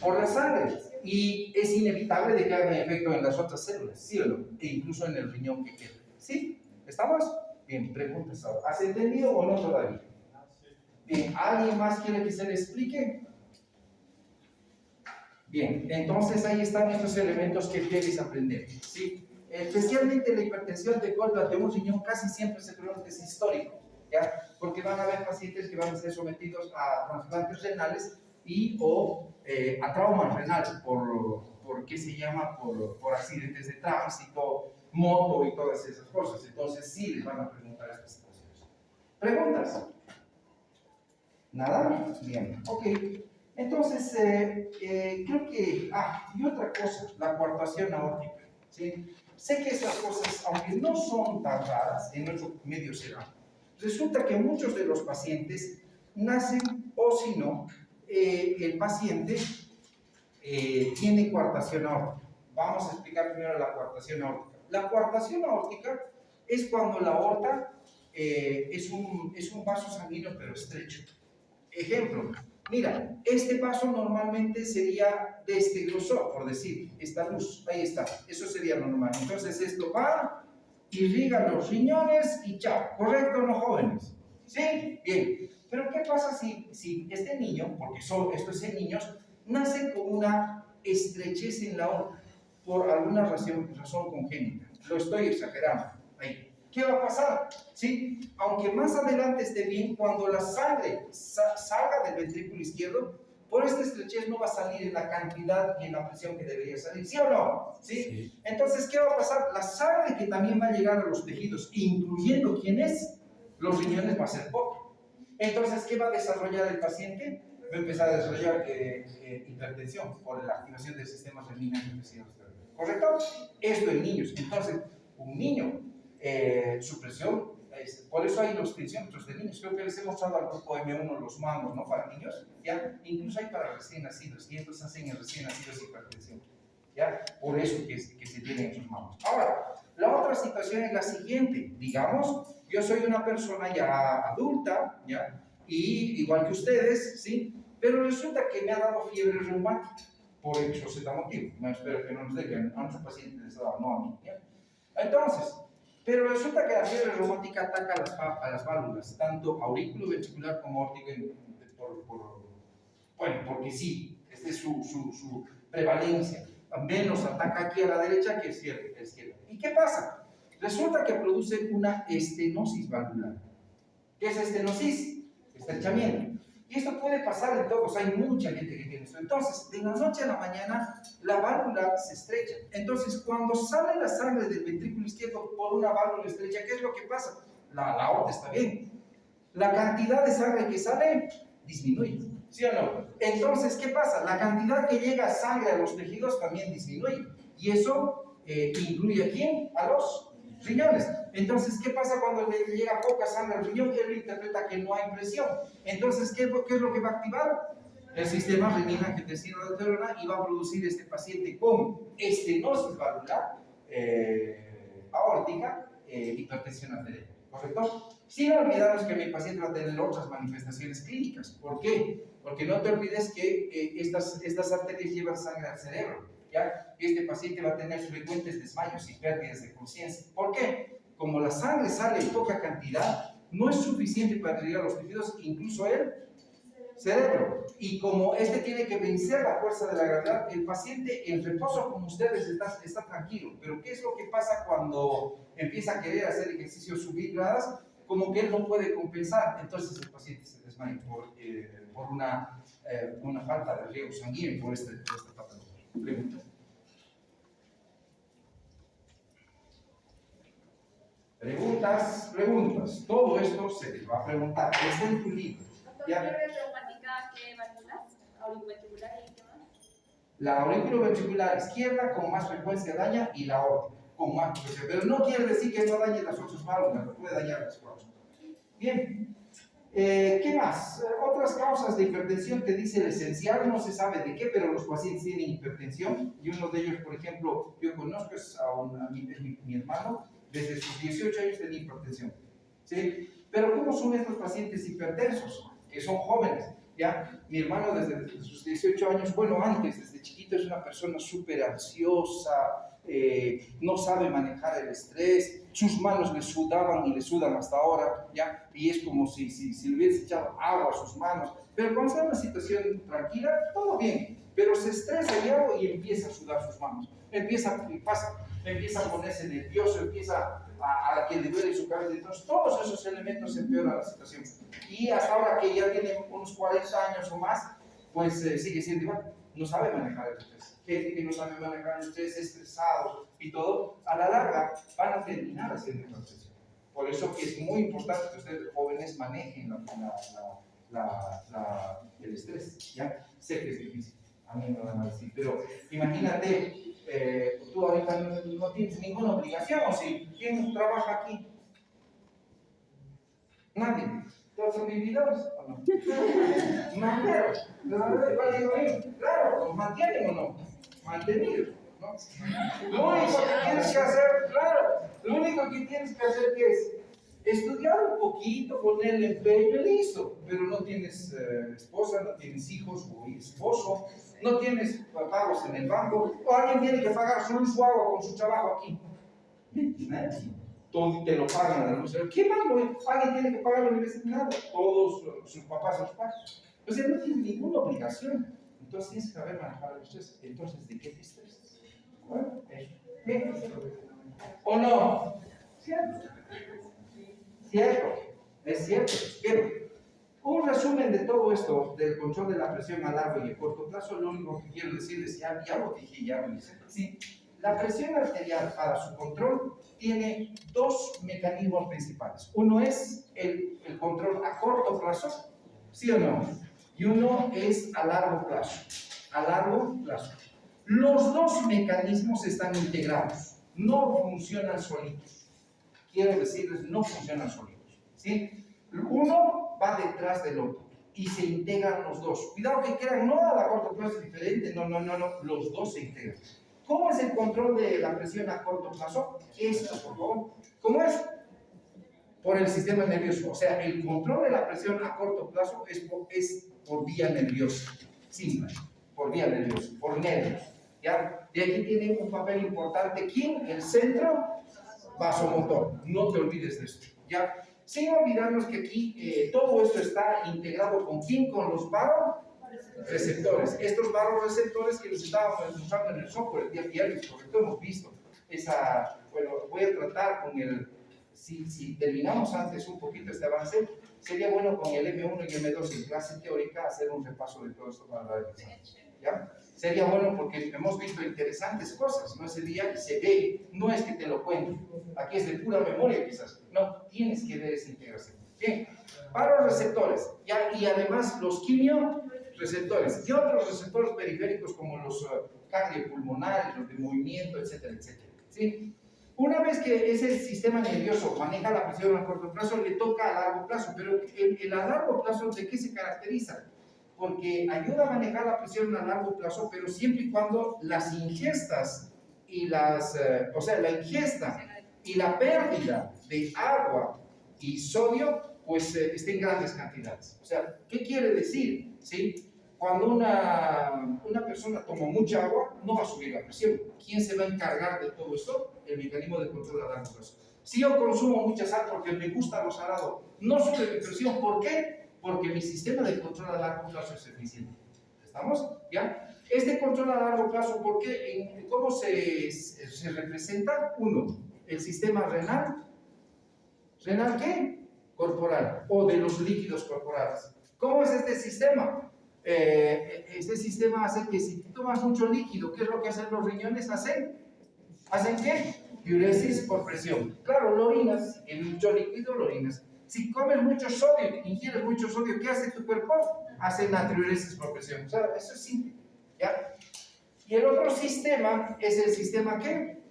Por la sangre, y es inevitable de que hagan efecto en las otras células, ¿sí o no? E incluso en el riñón que queda. ¿Sí? ¿Estamos? Bien, preguntas ahora. ¿Has entendido o no todavía? Bien, ¿alguien más quiere que se le explique? Bien, entonces ahí están estos elementos que quieres aprender, ¿sí? Especialmente la hipertensión de un riñón casi siempre se pregunta es histórico, ¿ya? Porque van a haber pacientes que van a ser sometidos a trasplantes renales o a trauma renal por ¿qué se llama? Por accidentes de tránsito, moto y todas esas cosas. Entonces sí les van a preguntar estas cosas. ¿Preguntas? ¿Nada? Bien, ok. Entonces, creo que... y otra cosa, la coartación aórtica, ¿sí? Sé que esas cosas, aunque no son tan raras, en nuestro medio será. Resulta que muchos de los pacientes nacen, o si no, el paciente tiene coartación aórtica. Vamos a explicar primero la coartación aórtica. La coartación aórtica es cuando la aorta es un vaso sanguíneo pero estrecho. Ejemplo, mira, este vaso normalmente sería de este grosor, por decir, esta luz, ahí está, eso sería lo normal. Entonces esto va, irriga los riñones y chao, ¿correcto o no, jóvenes? ¿Sí? Bien. Pero ¿qué pasa si este niño, porque esto es en niños, nace con una estrechez en la aorta por alguna razón congénita? Lo estoy exagerando, ahí. ¿Qué va a pasar? ¿Sí? Aunque más adelante esté bien, cuando la sangre salga del ventrículo izquierdo, por esta estrechez no va a salir en la cantidad y en la presión que debería salir, ¿sí o no? ¿Sí? Sí. Entonces, ¿qué va a pasar? La sangre que también va a llegar a los tejidos, incluyendo quiénes, los riñones, va a ser poco. Entonces, ¿qué va a desarrollar el paciente? Va a empezar a desarrollar hipertensión por la activación del sistema renina-angiotensina-aldosterona. ¿Correcto? Esto en niños. Entonces, un niño, su presión, por eso hay los tensiómetros de niños. Creo que les he mostrado al grupo M1 los mangos, ¿no? Para niños, ¿ya? Incluso hay para recién nacidos, y estos hacen en recién nacidos hipertensión, ¿ya? Por eso que se tienen esos mangos. Ahora, la otra situación es la siguiente. Digamos, yo soy una persona ya adulta, ¿ya? Y igual que ustedes, ¿sí? Pero resulta que me ha dado fiebre reumática por X o Z motivo. No, espero que no nos dé, que a nuestros pacientes les ha dado, no a mí, ¿ya? Entonces, Pero resulta que la fiebre reumática ataca a las válvulas, tanto auriculoventricular como aórtica, bueno, porque sí, esta es su prevalencia. Menos ataca aquí a la derecha que a la izquierda. ¿Y qué pasa? Resulta que produce una estenosis valvular. ¿Qué es estenosis? Estrechamiento. Y esto puede pasar en todos, hay mucha gente que tiene esto. Entonces, de la noche a la mañana, la válvula se estrecha. Entonces, cuando sale la sangre del ventrículo izquierdo por una válvula estrecha, ¿qué es lo que pasa? La aorta está bien. La cantidad de sangre que sale disminuye, ¿sí o no? Entonces, ¿qué pasa? La cantidad que llega sangre a los tejidos también disminuye. Y eso incluye ¿a quién? A los riñones. Entonces, ¿qué pasa cuando le llega poca sangre al riñón? Él interpreta que no hay presión. Entonces, ¿qué es lo que va a activar? El sistema renina-angiotensina-aldosterona y va a producir este paciente con estenosis valvular aórtica, hipertensión arterial, ¿correcto? Sin olvidarnos que mi paciente va a tener otras manifestaciones clínicas. ¿Por qué? Porque no te olvides que estas arterias llevan sangre al cerebro, ¿ya? Este paciente va a tener frecuentes desmayos y pérdidas de conciencia. ¿Por qué? Como la sangre sale en poca cantidad, no es suficiente para irrigar los tejidos, incluso el cerebro. Y como este tiene que vencer la fuerza de la gravedad, el paciente en reposo como ustedes está tranquilo. Pero ¿qué es lo que pasa cuando empieza a querer hacer ejercicios subgradas? Como que él no puede compensar, entonces el paciente se desmaya por una falta de riego sanguíneo, por esta patología. ¿Preguntas? Preguntas. Todo esto se les va a preguntar. Está en tu libro. ¿Fiebre reumática qué válvulas? ¿Auriculoventricular y qué más? La auriculoventricular izquierda con más frecuencia daña y la otra con más frecuencia. Pero no quiere decir que no dañe las otras válvulas, no puede dañar las cuatro. Bien. ¿Qué más? Otras causas de hipertensión te dice el esencial, no se sabe de qué, pero los pacientes tienen hipertensión y uno de ellos, por ejemplo, yo conozco es mi hermano, desde sus 18 años tenía hipertensión, ¿sí? Pero ¿cómo son estos pacientes hipertensos? Que son jóvenes, ¿ya? Mi hermano desde sus 18 años, bueno, antes, desde chiquito es una persona súper ansiosa, no sabe manejar el estrés, sus manos le sudaban y le sudan hasta ahora, ¿ya? Y es como si le hubiese echado agua a sus manos. Pero cuando está en una situación tranquila, todo bien, pero se estresa y empieza a sudar sus manos, empieza a ponerse nervioso, empieza a que le duele su cabeza. Entonces, todos esos elementos empeoran la situación. Y hasta ahora que ya tiene unos 40 años o más, pues sigue siendo igual, no sabe manejar el estrés. Gente que no sabe manejar el estrés, estresado y todo, a la larga van a terminar haciendo hipertensión. Por eso que es muy importante que ustedes jóvenes manejen el estrés, ¿ya? Sé que es difícil, a mí me van a decir, pero imagínate, tú ahorita no tienes ninguna obligación, ¿o sí? ¿Quién trabaja aquí? Nadie. ¿Todos son vividores o no? Manteros. Claro, ¿los mantienen o no? Mantenidos, ¿no? Lo único que tienes que hacer, claro, lo único que tienes que hacer que es estudiar un poquito, ponerle empeño y listo. Pero no tienes esposa, no tienes hijos o esposo, no tienes pagos en el banco, o alguien tiene que pagar su luz o agua con su trabajo aquí. Nadie. Todos te lo pagan a la luz. ¿Qué más? Alguien tiene que pagar la universidad. Nada. Todos sus papás los pagan. O sea, no tienes ninguna obligación. Entonces tienes que saber manejar el estrés. Entonces, ¿de qué te estresas? Bueno, eso. ¿Bien? ¿O no? ¿Cierto? ¿Cierto? Es cierto. Bien. Un resumen de todo esto, del control de la presión a largo y a corto plazo, lo único que quiero decirles, ya lo dije, ya lo hice. Sí. La presión arterial para su control tiene dos mecanismos principales. Uno es el control a corto plazo, ¿sí o no? Y uno es a largo plazo. A largo plazo. Los dos mecanismos están integrados, no funcionan solitos. Quiero decirles, no funcionan solitos, ¿sí? Uno va detrás del otro y se integran los dos. Cuidado que crean, no a corto plazo es diferente, no, los dos se integran. ¿Cómo es el control de la presión a corto plazo? Esto, por favor. ¿Cómo es? Por el sistema nervioso. O sea, el control de la presión a corto plazo es por vía nerviosa. Simple. Por vía nerviosa. Por nervios. ¿Ya? De aquí tiene un papel importante. ¿Quién? El centro vasomotor. No te olvides de esto, ¿ya? Sin olvidarnos que aquí todo esto está integrado ¿con quién? Con los receptores. Estos receptores que les estábamos usando en el software, el día viernes, correcto, hemos visto. Bueno, voy a tratar con si terminamos antes un poquito este avance, sería bueno con el M1 y M2 en clase teórica hacer un repaso de todo esto para la examen, ¿ya? Sería bueno porque hemos visto interesantes cosas, ¿no? Ese día se ve, no es que te lo cuente, aquí es de pura memoria quizás, no, tienes que ver esa integración. Bien, para los receptores, ¿ya? Y además los quimioreceptores y otros receptores periféricos como los cardiopulmonares, los de movimiento, etcétera, etcétera, ¿sí? Una vez que ese sistema nervioso maneja la presión a corto plazo, le toca a largo plazo, pero el a largo plazo, ¿de qué se caracteriza? Porque ayuda a manejar la presión a largo plazo, pero siempre y cuando las ingestas y la ingesta y la pérdida de agua y sodio, pues estén en grandes cantidades. O sea, ¿qué quiere decir? ¿Sí? Cuando una persona toma mucha agua, no va a subir la presión. ¿Quién se va a encargar de todo esto? El mecanismo de control a largo plazo. Si yo consumo mucha sal porque me gusta lo salado, no sube mi presión. ¿Por qué? Porque mi sistema de control a largo plazo es eficiente. ¿Estamos? ¿Ya? Este control a largo plazo, ¿por qué? ¿Cómo se representa? Uno, el sistema renal. ¿Renal qué? Corporal, o de los líquidos corporales. ¿Cómo es este sistema? Este sistema hace que si tomas mucho líquido, ¿qué es lo que hacen los riñones? ¿Hacen qué? Diuresis por presión. Claro, lo orinas, en mucho líquido lo orinas. Si comes mucho sodio, ingieres mucho sodio, ¿qué hace tu cuerpo? Hace natriuresis por presión. O sea, eso es simple, ¿ya? Y el otro sistema es el sistema ¿qué?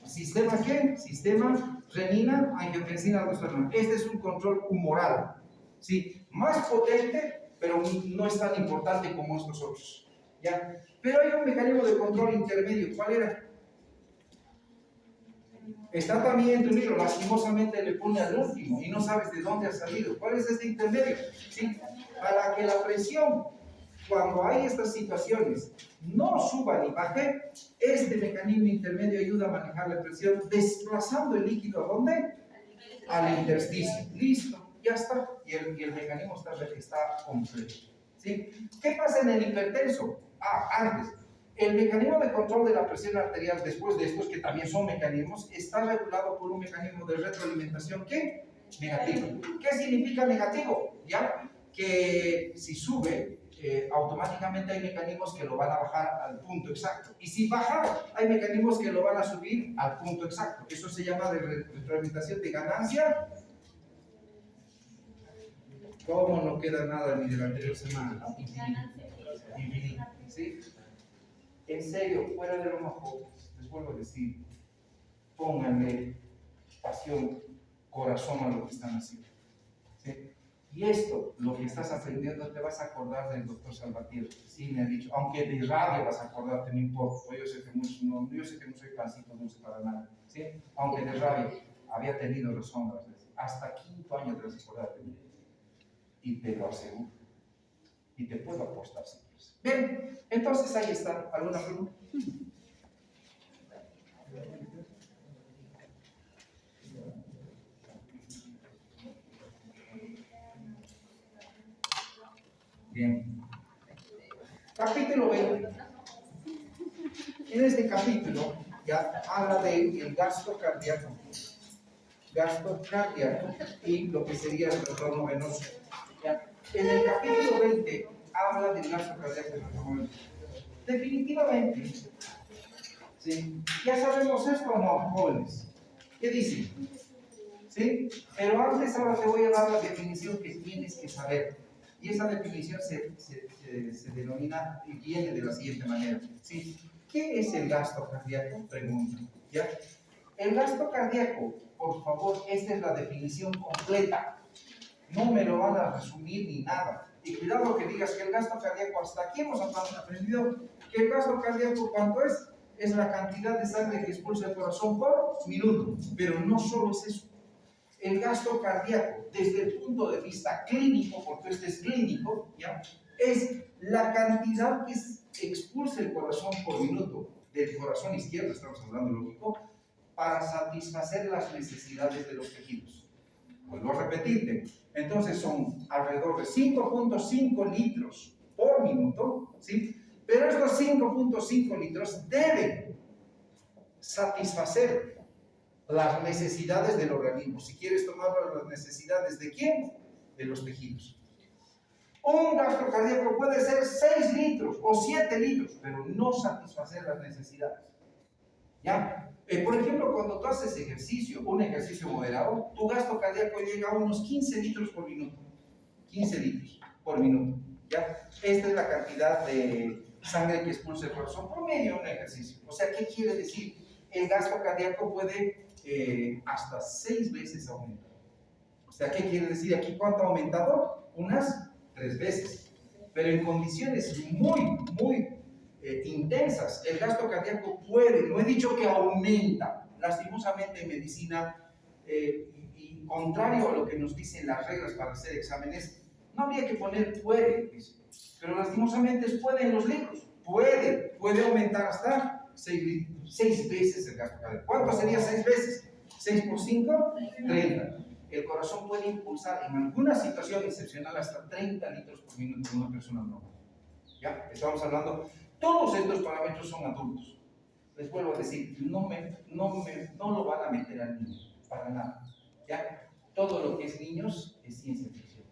¿Sistema qué? Sistema renina, angiotensina, aldosterona. Este es un control humoral, ¿sí? Más potente, pero no es tan importante como estos otros, ¿ya? Pero hay un mecanismo de control intermedio. ¿Cuál era? Está también en tu libro, lastimosamente le pone al último y no sabes de dónde ha salido. ¿Cuál es este intermedio? ¿Sí? Para que la presión, cuando hay estas situaciones, no suba ni baje, este mecanismo intermedio ayuda a manejar la presión desplazando el líquido ¿a dónde? Al intersticio. Listo, ya está. Y el mecanismo está completo. ¿Sí? ¿Qué pasa en el hipertenso? Antes. El mecanismo de control de la presión arterial, después de estos, que también son mecanismos, está regulado por un mecanismo de retroalimentación ¿qué? Negativo. ¿Qué significa negativo? ¿Ya? Que si sube, automáticamente hay mecanismos que lo van a bajar al punto exacto. Y si baja, hay mecanismos que lo van a subir al punto exacto. Eso se llama de retroalimentación de ganancia. ¿Cómo no queda nada ni de la anterior semana? Infinito. ¿Sí? En serio, fuera de broma, les vuelvo a decir, pónganle pasión, corazón a lo que están haciendo. ¿Sí? Y esto, lo que estás aprendiendo, te vas a acordar del doctor Salvatierra. Sí, me ha dicho, aunque de rabia vas a acordarte, no importa. Yo sé que no soy pancito dulce para nada. ¿Sí? Aunque de rabia, había tenido razón las veces. Hasta quinto año te vas a acordar de mí. Y te lo aseguro. Y te puedo apostar siempre. Bien, entonces ahí está. ¿Alguna pregunta? Bien. Capítulo 20. En este capítulo ya habla del gasto cardíaco. Gasto cardíaco y lo que sería el retorno venoso. ¿Ya? En el capítulo 20 habla del gasto cardíaco y el retorno venoso. Definitivamente, ¿sí? ¿Ya sabemos esto o no, jóvenes? ¿Qué dicen? ¿Sí? Pero antes ahora te voy a dar la definición que tienes que saber. Y esa definición se denomina y viene de la siguiente manera. ¿Sí? ¿Qué es el gasto cardíaco? Pregunta. ¿Ya? El gasto cardíaco, por favor, esta es la definición completa. No me lo van a resumir ni nada. Y cuidado que digas que el gasto cardíaco, hasta aquí hemos aprendido que el gasto cardíaco, ¿cuánto es? Es la cantidad de sangre que expulsa el corazón por minuto. Pero no solo es eso. El gasto cardíaco, desde el punto de vista clínico, porque este es clínico, ¿ya? Es la cantidad que expulsa el corazón por minuto, del corazón izquierdo, estamos hablando lógico, para satisfacer las necesidades de los tejidos. Vuelvo a repetirte. Entonces son alrededor de 5.5 litros por minuto, ¿sí? Pero estos 5.5 litros deben satisfacer las necesidades del organismo. Si quieres tomarlo, las necesidades ¿de quién? De los tejidos. Un gasto cardíaco puede ser 6 litros o 7 litros, pero no satisfacer las necesidades. ¿Ya? Por ejemplo, cuando tú haces ejercicio, un ejercicio moderado, tu gasto cardíaco llega a unos 15 litros por minuto. 15 litros por minuto. ¿Ya? Esta es la cantidad de sangre que expulsa el corazón por medio de un ejercicio. O sea, ¿qué quiere decir? El gasto cardíaco puede hasta 6 veces aumentar. O sea, ¿qué quiere decir? Aquí, ¿cuánto ha aumentado? Unas 3 veces. Pero en condiciones muy intensas, el gasto cardíaco puede, no he dicho que aumenta, lastimosamente en medicina, y contrario a lo que nos dicen las reglas para hacer exámenes, no habría que poner puede, pero lastimosamente puede en los libros, puede aumentar hasta 6 veces el gasto cardíaco. ¿Cuánto sería 6 veces? 6 por 5, 30. El corazón puede impulsar en alguna situación excepcional hasta 30 litros por minuto en una persona normal. ¿Ya? Estamos hablando, todos estos parámetros son adultos. Les vuelvo a decir, no lo van a meter al niño, para nada. ¿Ya? Todo lo que es niños es ciencia ficción.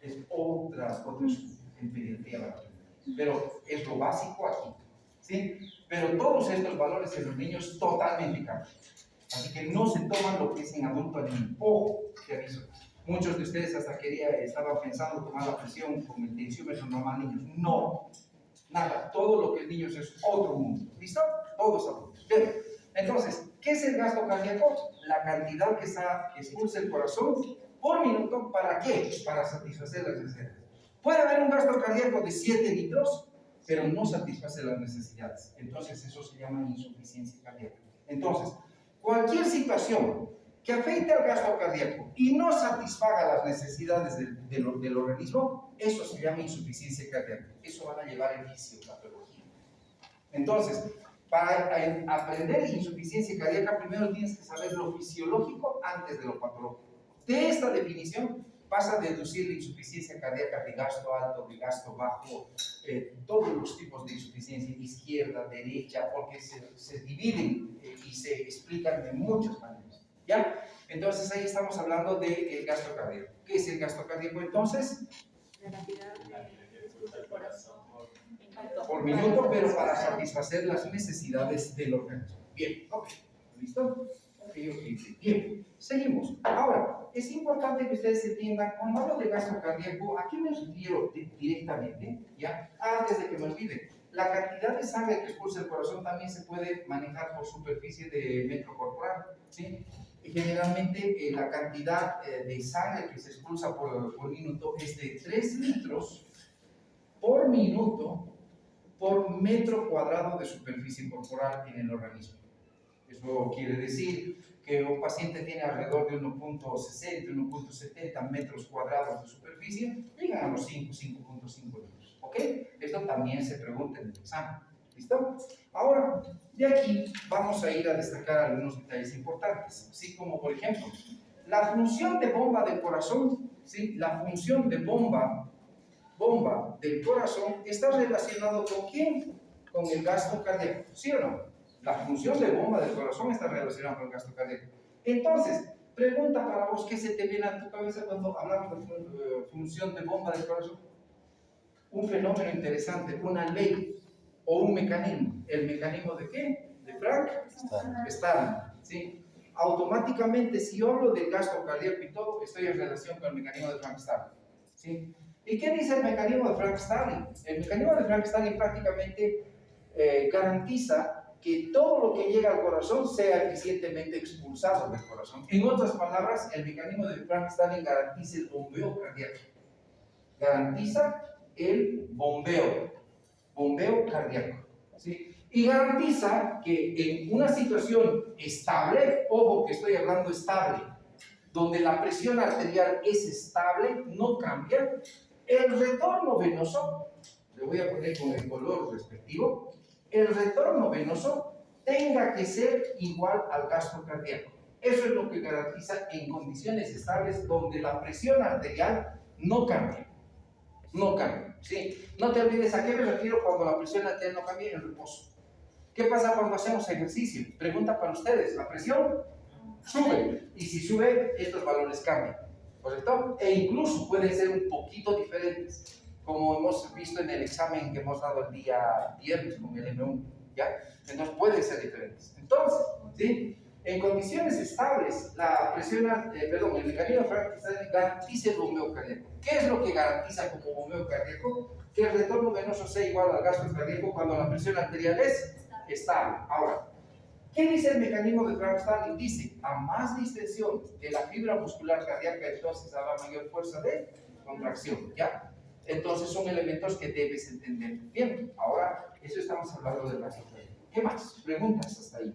Es otras en pediatría van a aprender. Pero es lo básico aquí. ¿Sí? Pero todos estos valores en los niños totalmente cambian. Así que no se toman lo que es en adulto al niño. Ojo, te aviso. Muchos de ustedes hasta estaban pensando tomar la presión con el tensiómetro normal niños. No, nada. Todo lo que es niños es otro mundo. ¿Listo? Todos adultos. Bien. Entonces, ¿qué es el gasto cardíaco? La cantidad que expulsa el corazón por minuto. ¿Para qué? Para satisfacer las necesidades. Puede haber un gasto cardíaco de 7 litros, pero no satisface las necesidades. Entonces, eso se llama insuficiencia cardíaca. Entonces, cualquier situación que afecte al gasto cardíaco y no satisfaga las necesidades del organismo, eso se llama insuficiencia cardíaca. Eso van a llevar en fisiopatología. Entonces, para aprender insuficiencia cardíaca, primero tienes que saber lo fisiológico antes de lo patológico. De esta definición vas a deducir la insuficiencia cardíaca de gasto alto, de gasto bajo, todos los tipos de insuficiencia, izquierda, derecha, porque se dividen y se explican de muchas maneras. ¿Ya? Entonces ahí estamos hablando del gasto cardíaco. ¿Qué es el gasto cardíaco entonces? La cantidad de expulsa el corazón Por minuto, pero para satisfacer las necesidades del organismo. Bien, ok. ¿Listo? Bien, seguimos. Ahora, es importante que ustedes entiendan, cuando hablo de gasto cardíaco, ¿a qué me refiero directamente? ¿Ya? Antes de que me olvide, la cantidad de sangre que expulsa el corazón también se puede manejar por superficie de metro corporal, ¿sí? Y generalmente la cantidad de sangre que se expulsa por minuto es de 3 litros por minuto por metro cuadrado de superficie corporal en el organismo. Eso quiere decir que un paciente tiene alrededor de 1.60, 1.70 metros cuadrados de superficie, llegan a los 5.5 litros. ¿Ok? Esto también se pregunta en el examen. ¿Listo? Ahora, de aquí vamos a ir a destacar algunos detalles importantes, así como, por ejemplo, la función de bomba del corazón, ¿sí? La función de bomba del corazón está relacionado con ¿quién? Con el gasto cardíaco, ¿sí o no? La función de bomba del corazón está relacionada con el gasto cardíaco. Entonces, pregunta para vos, ¿qué se te viene a tu cabeza cuando hablamos de función de bomba del corazón? Un fenómeno interesante, una ley o un mecanismo. ¿El mecanismo de qué? De Frank Starling, ¿sí? Automáticamente, si yo hablo del gasto cardíaco y todo, estoy en relación con el mecanismo de Frank Starling, ¿sí? ¿Y qué dice el mecanismo de Frank Starling? El mecanismo de Frank Starling prácticamente garantiza que todo lo que llega al corazón sea eficientemente expulsado del corazón. En otras palabras, el mecanismo de Frank Starling garantiza el bombeo cardíaco. Garantiza el bombeo cardíaco, ¿sí? Y garantiza que en una situación estable, ojo que estoy hablando estable, donde la presión arterial es estable, no cambia, el retorno venoso, le voy a poner con el color respectivo, el retorno venoso tenga que ser igual al gasto cardíaco. Eso es lo que garantiza en condiciones estables donde la presión arterial no cambia. No cambia, ¿sí? No te olvides a qué me refiero cuando la presión arterial no cambia en reposo. ¿Qué pasa cuando hacemos ejercicio? Pregunta para ustedes, la presión sube, y si sube, estos valores cambian, ¿correcto? E incluso pueden ser un poquito diferentes, como hemos visto en el examen que hemos dado el día viernes con el M1, ¿ya? Entonces pueden ser diferentes. Entonces, ¿sí? En condiciones estables, la presión, el mecanismo de Frank garantiza el bombeo cardíaco. ¿Qué es lo que garantiza como bombeo cardíaco? Que el retorno venoso sea igual al gasto cardíaco cuando la presión arterial es estable. Ahora, ¿qué dice el mecanismo de Frank-Starling? Dice, a más distensión de la fibra muscular cardíaca, entonces habrá mayor fuerza de contracción, ¿ya? Entonces son elementos que debes entender. Bien, ahora, eso estamos hablando del gasto cardíaco. ¿Qué más? Preguntas hasta ahí.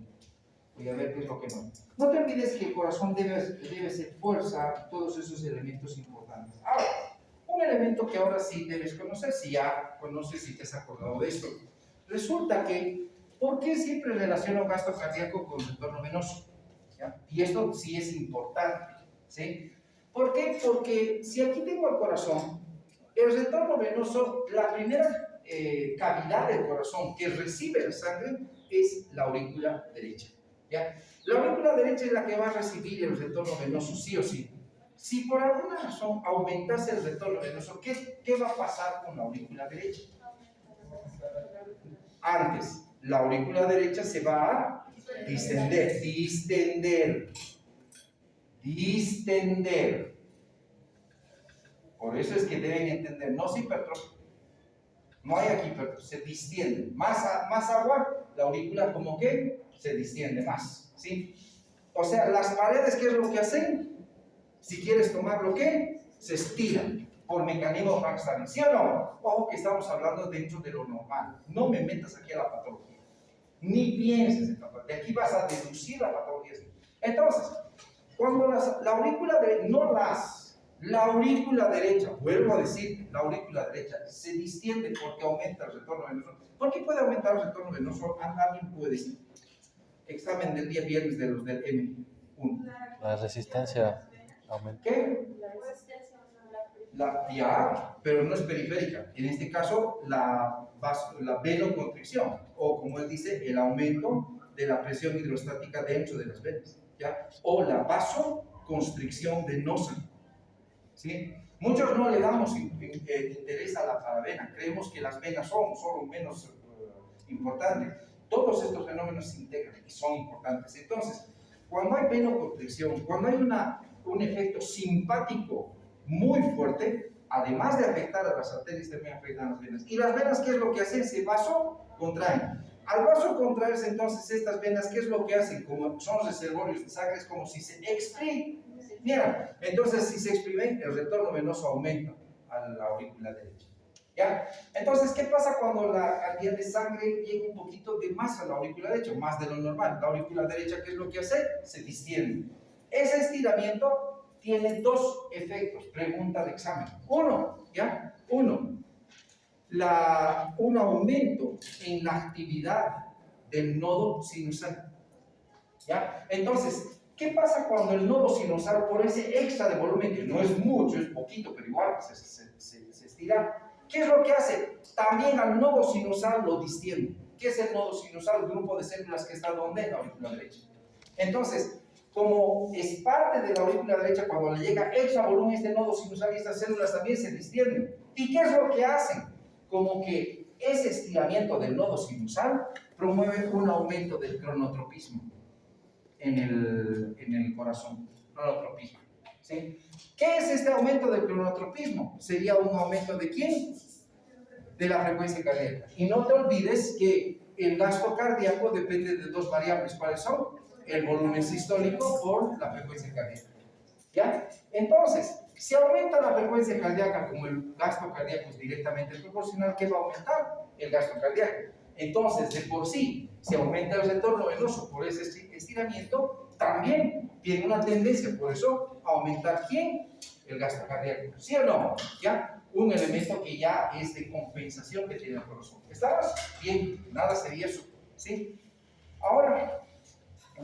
Voy a ver qué es lo que no. No te olvides que el corazón debe ser fuerza, todos esos elementos importantes. Ahora, un elemento que ahora sí debes conocer, si ya conoces, si te has acordado de esto. Resulta que, ¿por qué siempre relaciono gasto cardíaco con retorno venoso? ¿Ya? Y esto sí es importante, ¿sí? ¿Por qué? Porque si aquí tengo el corazón, el retorno venoso, la primera cavidad del corazón que recibe la sangre es la aurícula derecha. ¿Ya? La aurícula derecha es la que va a recibir el retorno venoso, sí o sí. Si por alguna razón aumentase el retorno venoso, ¿qué va a pasar con la aurícula derecha? Antes, la aurícula derecha se va a distender. Por eso es que deben entender, no se hipertrofia. No hay aquí hipertrofia, se distiende. Más agua, la aurícula como que se distiende más, ¿sí? O sea, las paredes, ¿qué es lo que hacen? Si quieres tomarlo, ¿qué? Se estiran por mecanismo Frank-Starling, ¿sí o no? Ojo que estamos hablando dentro de lo normal. No me metas aquí a la patología. Ni pienses en patología. De aquí vas a deducir la patología. Entonces, cuando la aurícula derecha, la aurícula derecha, vuelvo a decir, la aurícula derecha se distiende porque aumenta el retorno venoso. ¿Por qué puede aumentar el retorno venoso? Alguien puede decir. Examen del día viernes de los del M1. La resistencia aumenta. ¿Qué? Ya, pero no es periférica. En este caso, la venoconstricción, o como él dice, el aumento de la presión hidrostática dentro de las venas, ¿ya? O la vasoconstricción venosa, ¿sí? Muchos no le damos interés a la vena, creemos que las venas son solo menos importantes. Todos estos fenómenos se integran y son importantes. Entonces, cuando hay venoconstricción, cuando hay un efecto simpático muy fuerte, además de afectar a las arterias, también afectan a las venas. ¿Y las venas qué es lo que hacen? Se vasocontraen. Al vasocontraerse, entonces, estas venas, ¿qué es lo que hacen? Como son reservorios de sangre, es como si se exprimieran. Entonces, si se exprimen, el retorno venoso aumenta a la aurícula derecha. ¿Ya? Entonces, ¿qué pasa cuando la cantidad de sangre llega un poquito de más a la aurícula derecha? Más de lo normal. La aurícula derecha, ¿qué es lo que hace? Se distiende. Ese estiramiento tiene dos efectos. Pregunta de examen. Uno, un aumento en la actividad del nodo sinusal. ¿Ya? Entonces, ¿qué pasa cuando el nodo sinusal, por ese extra de volumen, que no es mucho, es poquito, pero igual se estira? ¿Qué es lo que hace? También al nodo sinusal lo distiende. ¿Qué es el nodo sinusal? El grupo de células que está donde? En la aurícula derecha. Entonces, como es parte de la aurícula derecha, cuando le llega extra volumen este nodo sinusal y estas células también se distienden. ¿Y qué es lo que hacen? Como que ese estiramiento del nodo sinusal promueve un aumento del cronotropismo en el corazón. Cronotropismo. ¿Sí? ¿Qué es este aumento del cronotropismo? Sería un aumento ¿de quién? De la frecuencia cardíaca. Y no te olvides que el gasto cardíaco depende de dos variables. ¿Cuáles son? El volumen sistólico por la frecuencia cardíaca. ¿Ya? Entonces, si aumenta la frecuencia cardíaca, como el gasto cardíaco es directamente proporcional, ¿qué va a aumentar? El gasto cardíaco. Entonces, de por sí, si aumenta el retorno venoso por ese estiramiento, también tiene una tendencia, por eso, a aumentar ¿quién? El gasto cardíaco. ¿Sí o no? ¿Ya? Un elemento que ya es de compensación que tiene el corazón. ¿Estamos? Bien, nada sería eso. ¿Sí? Ahora,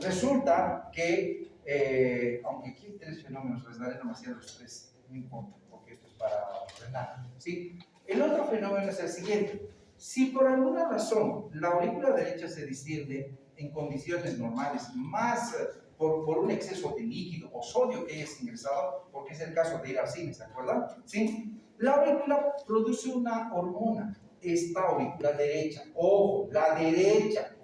resulta que, aunque aquí hay tres fenómenos, les daré demasiado los tres, no importa, porque esto es para ordenar, ¿sí? El otro fenómeno es el siguiente. Si por alguna razón la aurícula derecha se distiende en condiciones normales, más por un exceso de líquido o sodio que hayas ingresado, porque es el caso de ir al cine, ¿se acuerdan? ¿Sí? La aurícula produce una hormona, esta aurícula derecha, ojo, la derecha,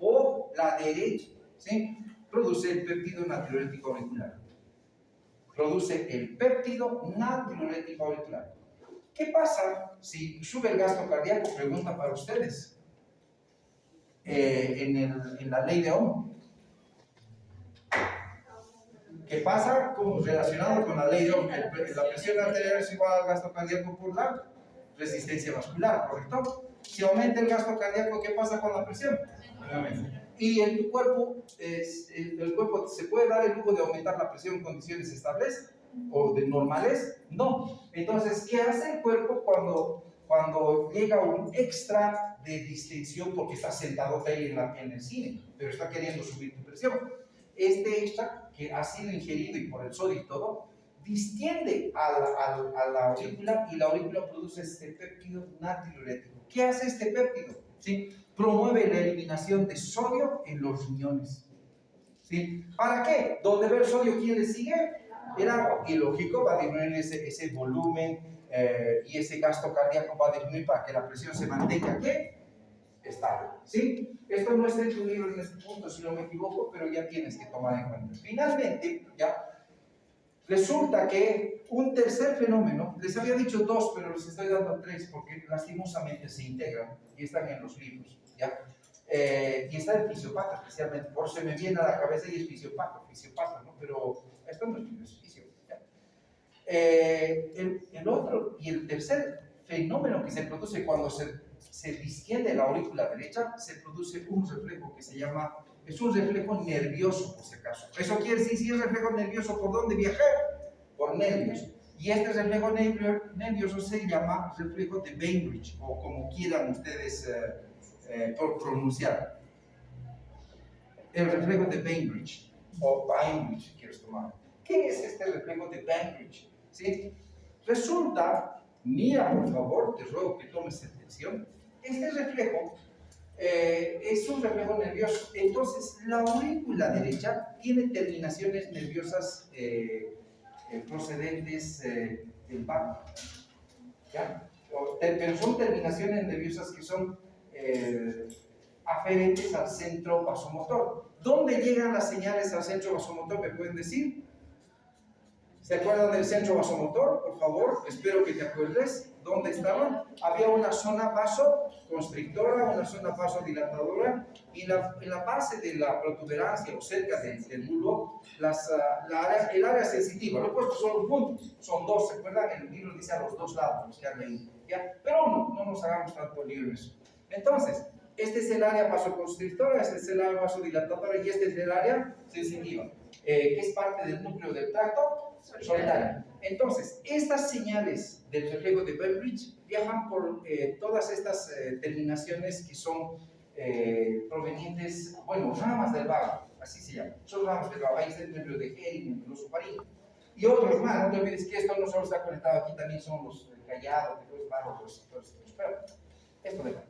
¿sí? Produce el péptido natriurético auricular. Produce el péptido natriurético auricular. ¿Qué pasa si sube el gasto cardíaco? Pregunta para ustedes. En la ley de Ohm. ¿Qué pasa relacionado con la ley de Ohm? La presión arterial es igual al gasto cardíaco por la resistencia vascular, ¿correcto? Si aumenta el gasto cardíaco, ¿qué pasa con la presión? Y en tu cuerpo, el cuerpo se puede dar el lujo de aumentar la presión en condiciones estables o de normales. No. Entonces, ¿qué hace el cuerpo cuando llega un extra de distensión porque está sentado ahí en el cine, pero está queriendo subir tu presión? Este extra que ha sido ingerido y por el sodio y todo, distiende a la aurícula y la aurícula produce este péptido natriurético. ¿Qué hace este péptido? ¿Sí? Promueve la eliminación de sodio en los riñones. ¿Sí? ¿Para qué? Donde ve el sodio, ¿quién le sigue? El agua. Y lógico, va a disminuir ese volumen y ese gasto cardíaco va a disminuir para que la presión se mantenga, ¿qué? Estable. ¿Sí? Esto no está en tu libro en este punto, si no me equivoco, pero ya tienes que tomar en cuenta. Finalmente, ya, resulta que un tercer fenómeno, les había dicho dos, pero les estoy dando tres porque lastimosamente se integran y están en los libros, ¿ya? Y está el fisiopata, especialmente, por eso se me viene a la cabeza y es fisiopata, ¿no? Pero esto no es fisio, ¿ya? El otro y el tercer fenómeno que se produce cuando se distiende la aurícula derecha, se produce un reflejo que se llama, es un reflejo nervioso, por si acaso. Eso quiere decir, si es reflejo nervioso, ¿por dónde viajar? Por nervios. Y este reflejo nervioso se llama reflejo de Bainbridge, o como quieran ustedes pronunciar. El reflejo de Bainbridge, o Bainbridge, quieres tomar. ¿Qué es este reflejo de Bainbridge? ¿Sí? Resulta, mira por favor, te ruego que tomes atención, este reflejo es un reflejo nervioso. Entonces, la aurícula derecha tiene terminaciones nerviosas procedentes del bajo, ¿ya? Pero son terminaciones nerviosas que son aferentes al centro vasomotor. ¿Dónde llegan las señales al centro vasomotor? ¿Me pueden decir? ¿Se acuerdan del centro vasomotor? Por favor, espero que te acuerdes. ¿Dónde estaban? Había una zona vasoconstrictora, una zona vasodilatadora, y en la base de la protuberancia o cerca del bulbo, el área sensitiva. Lo he puesto solo puntos, son dos, ¿se acuerdan? El libro dice a los dos lados, los que han leído, ¿ya? Pero no nos hagamos tanto lío en eso. Entonces, este es el área vasoconstrictora, este es el área vasodilatadora y este es el área sensitiva, que es parte del núcleo del tracto solitario. Entonces, estas señales del reflejo de Bainbridge viajan por todas estas terminaciones que son provenientes, bueno, ramas del vago, así se llama, son ramas del vago. Ahí está el núcleo de Hering, el núcleo suparino y otros más. No te olvides que esto no solo está conectado aquí, también son los callados, los vagos, los perros. Esto de acá.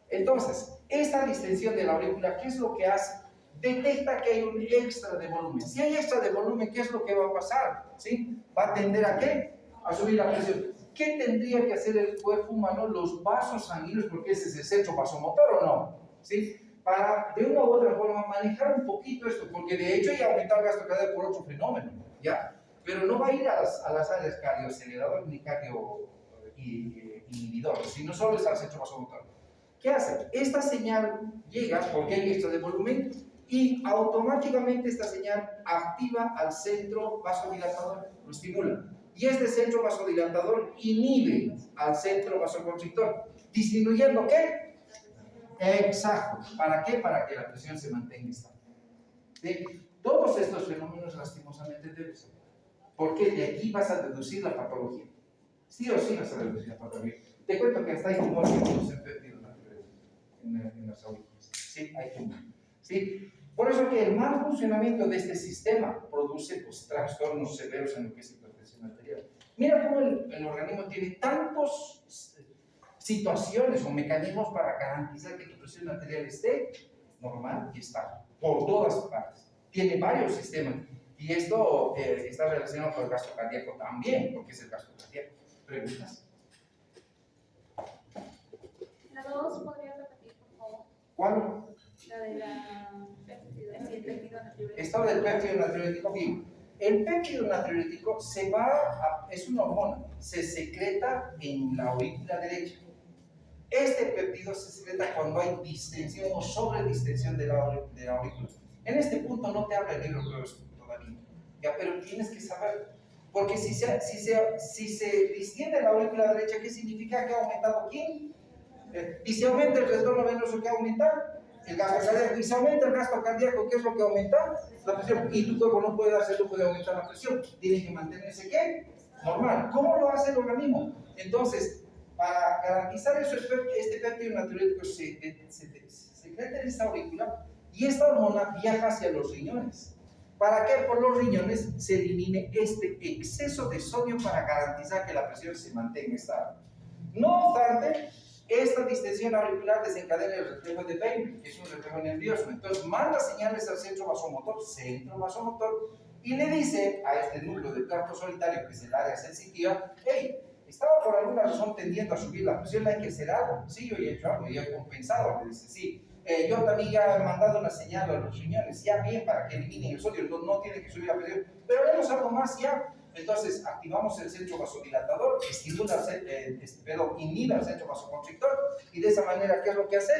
Entonces, esta distensión de la aurícula, ¿qué es lo que hace? Detecta que hay un extra de volumen. Si hay extra de volumen, ¿qué es lo que va a pasar? ¿Sí? ¿Va a tender a qué? A subir la presión. ¿Qué tendría que hacer el cuerpo humano? Los vasos sanguíneos, porque ese es el centro vasomotor, ¿o no? ¿Sí? Para, de una u otra forma, manejar un poquito esto, porque de hecho ya aumentar el gasto cardíaco por otro fenómeno, ¿ya? Pero no va a ir a las áreas cardioaceleradoras ni cardioinhibidores, sino solo es al centro vasomotor. ¿Qué hace? Esta señal llega porque hay extra de volumen y automáticamente esta señal activa al centro vasodilatador, lo estimula. Y este centro vasodilatador inhibe al centro vasoconstrictor, disminuyendo ¿qué? Exacto. ¿Para qué? Para que la presión se mantenga estable. ¿Sí? Todos estos fenómenos lastimosamente deben ser. Porque de aquí vas a deducir la patología. Sí o sí vas a deducir la patología. Te cuento que hasta hay tumores que producen péptidos en las aurículas. Sí, hay tumores. ¿sí? Por eso que el mal funcionamiento de este sistema produce pues, trastornos severos en lo que es hipertensión arterial. Mira cómo el organismo tiene tantas situaciones o mecanismos para garantizar que tu presión arterial esté normal y estable, por todas partes. Tiene varios sistemas. Y esto está relacionado con el gasto cardíaco también, porque es el gasto cardíaco. ¿Preguntas? La 2, ¿podrías repetir, por favor? ¿Cuál? La de la péptido natriurético. Estado del péptido natriurético. Bien, el péptido natriurético es una hormona, se secreta en la aurícula derecha. Este péptido se secreta cuando hay distensión o sobredistensión de la aurícula. En este punto no te habla el libro todavía, ¿ya? Pero tienes que saber, porque si se distiende la aurícula derecha, ¿qué significa? Que ha aumentado ¿quién? Y si aumenta el retorno venoso, ¿qué aumenta? El gasto cardíaco. Y si aumenta el gasto cardíaco, ¿qué es lo que aumenta? La presión. Y tu cuerpo no puede darse el lujo de aumentar la presión. Tiene que mantenerse ¿qué? Normal. ¿Cómo lo hace el organismo? Entonces, para garantizar eso, este péptido natriurético se secreta en esta aurícula y esta hormona viaja hacia los riñones. ¿Para qué? Por los riñones se elimine este exceso de sodio para garantizar que la presión se mantenga estable. No obstante, esta distensión auricular desencadena el reflejo de Bain, que es un reflejo nervioso. Entonces manda señales al centro vasomotor, y le dice a este núcleo del tracto solitario, que es el área sensitiva, hey, estaba por alguna razón tendiendo a subir la presión, hay que hacer algo. Sí, yo he hecho algo, ya he compensado. Le dice, sí. Yo también ya he mandado una señal a los riñones, ya bien, para que eliminen el sodio, no tiene que subir la presión, pero haremos algo más ya. Entonces activamos el centro vasodilatador, inhibe al centro vasoconstrictor, y de esa manera, ¿qué es lo que hace?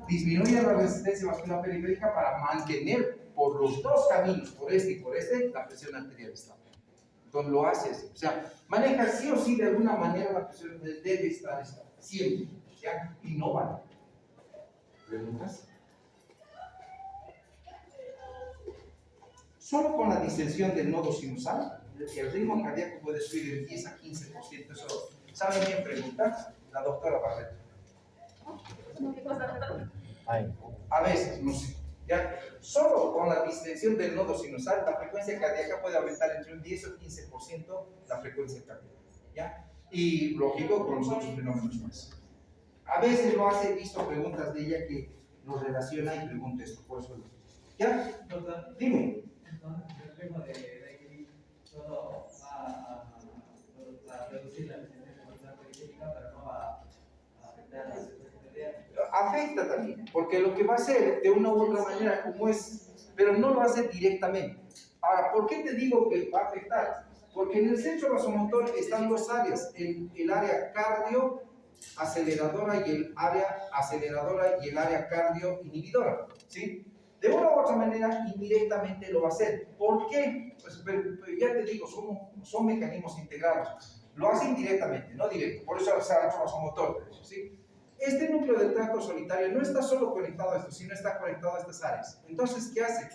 Disminuye la resistencia vascular periférica para mantener por los dos caminos, por este y por este, la presión arterial estable. Entonces lo hace así. O sea, maneja sí o sí de alguna manera la presión debe estar estable, siempre, ¿ya? Y no vale. ¿Preguntas? Solo con la distensión del nodo sinusal, el ritmo cardíaco puede subir del 10 a 15%. Eso, ¿sabe quién pregunta? La doctora Barreto. A veces, no sé. ¿Ya? Solo con la distensión del nodo sinusal, la frecuencia cardíaca puede aumentar entre un 10 o 15% la frecuencia cardíaca. ¿Ya? Y lógico, con los otros fenómenos más. A veces lo hace, he visto preguntas de ella que nos relaciona y pregunta esto, por eso lo ¿ya? Dime. Entonces, el reflejo de Daiquiri solo va a reducir la resistencia vascular periférica, pero no va a afectar a la circulación cardíaca. Afecta también, porque lo que va a hacer de una u otra manera, como es, pero no lo hace directamente. Ahora, ¿por qué te digo que va a afectar? Porque en el centro vasomotor están dos áreas, el área cardio aceleradora y el área cardio inhibidora, ¿sí? De una u otra manera, indirectamente lo va a hacer. ¿Por qué? Pues ya te digo, son mecanismos integrados. Lo hace indirectamente, no directo. Por eso se ha hecho vasomotor, ¿sí? Este núcleo del tracto solitario no está solo conectado a esto, sino está conectado a estas áreas. Entonces, ¿qué hace?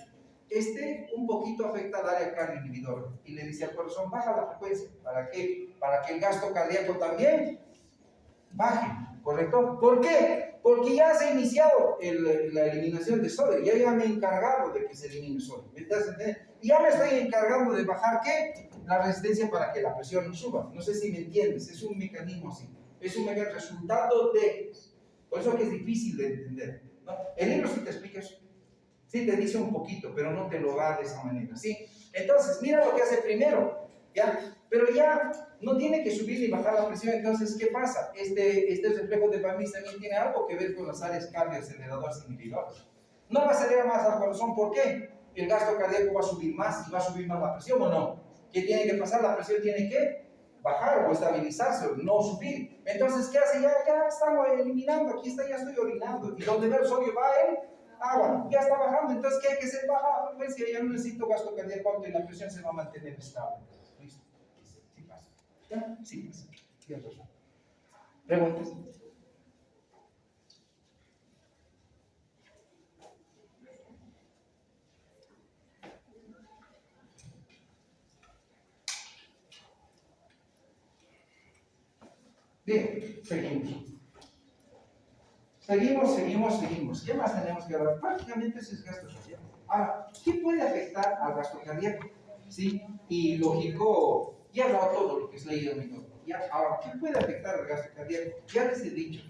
Un poquito afecta al área cardioinhibidora y le dice al corazón, baja la frecuencia. ¿Para qué? Para que el gasto cardíaco también baje, ¿correcto? ¿Por qué? Porque ya se ha iniciado la eliminación de sodio, ya me he encargado de que se elimine sodio, ¿me estás entendiendo? Y ya me estoy encargando de bajar, ¿qué? La resistencia para que la presión no suba. No sé si me entiendes, es un mecanismo así, es un resultado de, por eso que es difícil de entender, ¿no? El libro sí te explica eso, sí te dice un poquito, pero no te lo da de esa manera, ¿sí? Entonces, mira lo que hace primero, ¿ya? Pero ya no tiene que subir ni bajar la presión. Entonces, ¿qué pasa? Este reflejo de Van también tiene algo que ver con las áreas cardioaceleradoras inhibidoras. No va a acelerar más al corazón, ¿por qué? El gasto cardíaco va a subir más y va a subir más la presión, ¿o no? ¿Qué tiene que pasar? La presión tiene que bajar o estabilizarse, o no subir. Entonces, ¿qué hace? Ya estamos eliminando, aquí está, ya estoy orinando. Y donde ve el sodio va el agua, ya está bajando. Entonces, ¿qué hay que hacer? Baja la frecuencia, ya no necesito gasto cardíaco alto y la presión se va a mantener estable. ¿Listo? Sí pasa. ¿Ya? Sí pasa. Tienes razón. ¿Preguntas? Bien, seguimos. Seguimos. ¿Qué más tenemos que hablar? Prácticamente ese es gasto cardíaco. Ahora, ¿qué puede afectar al gasto cardíaco? ¿Sí? Y lógico, ya he hablado todo lo que es leído en mi todo. ¿Ya? Ahora, ¿qué puede afectar al gasto cardíaco? Ya les he dicho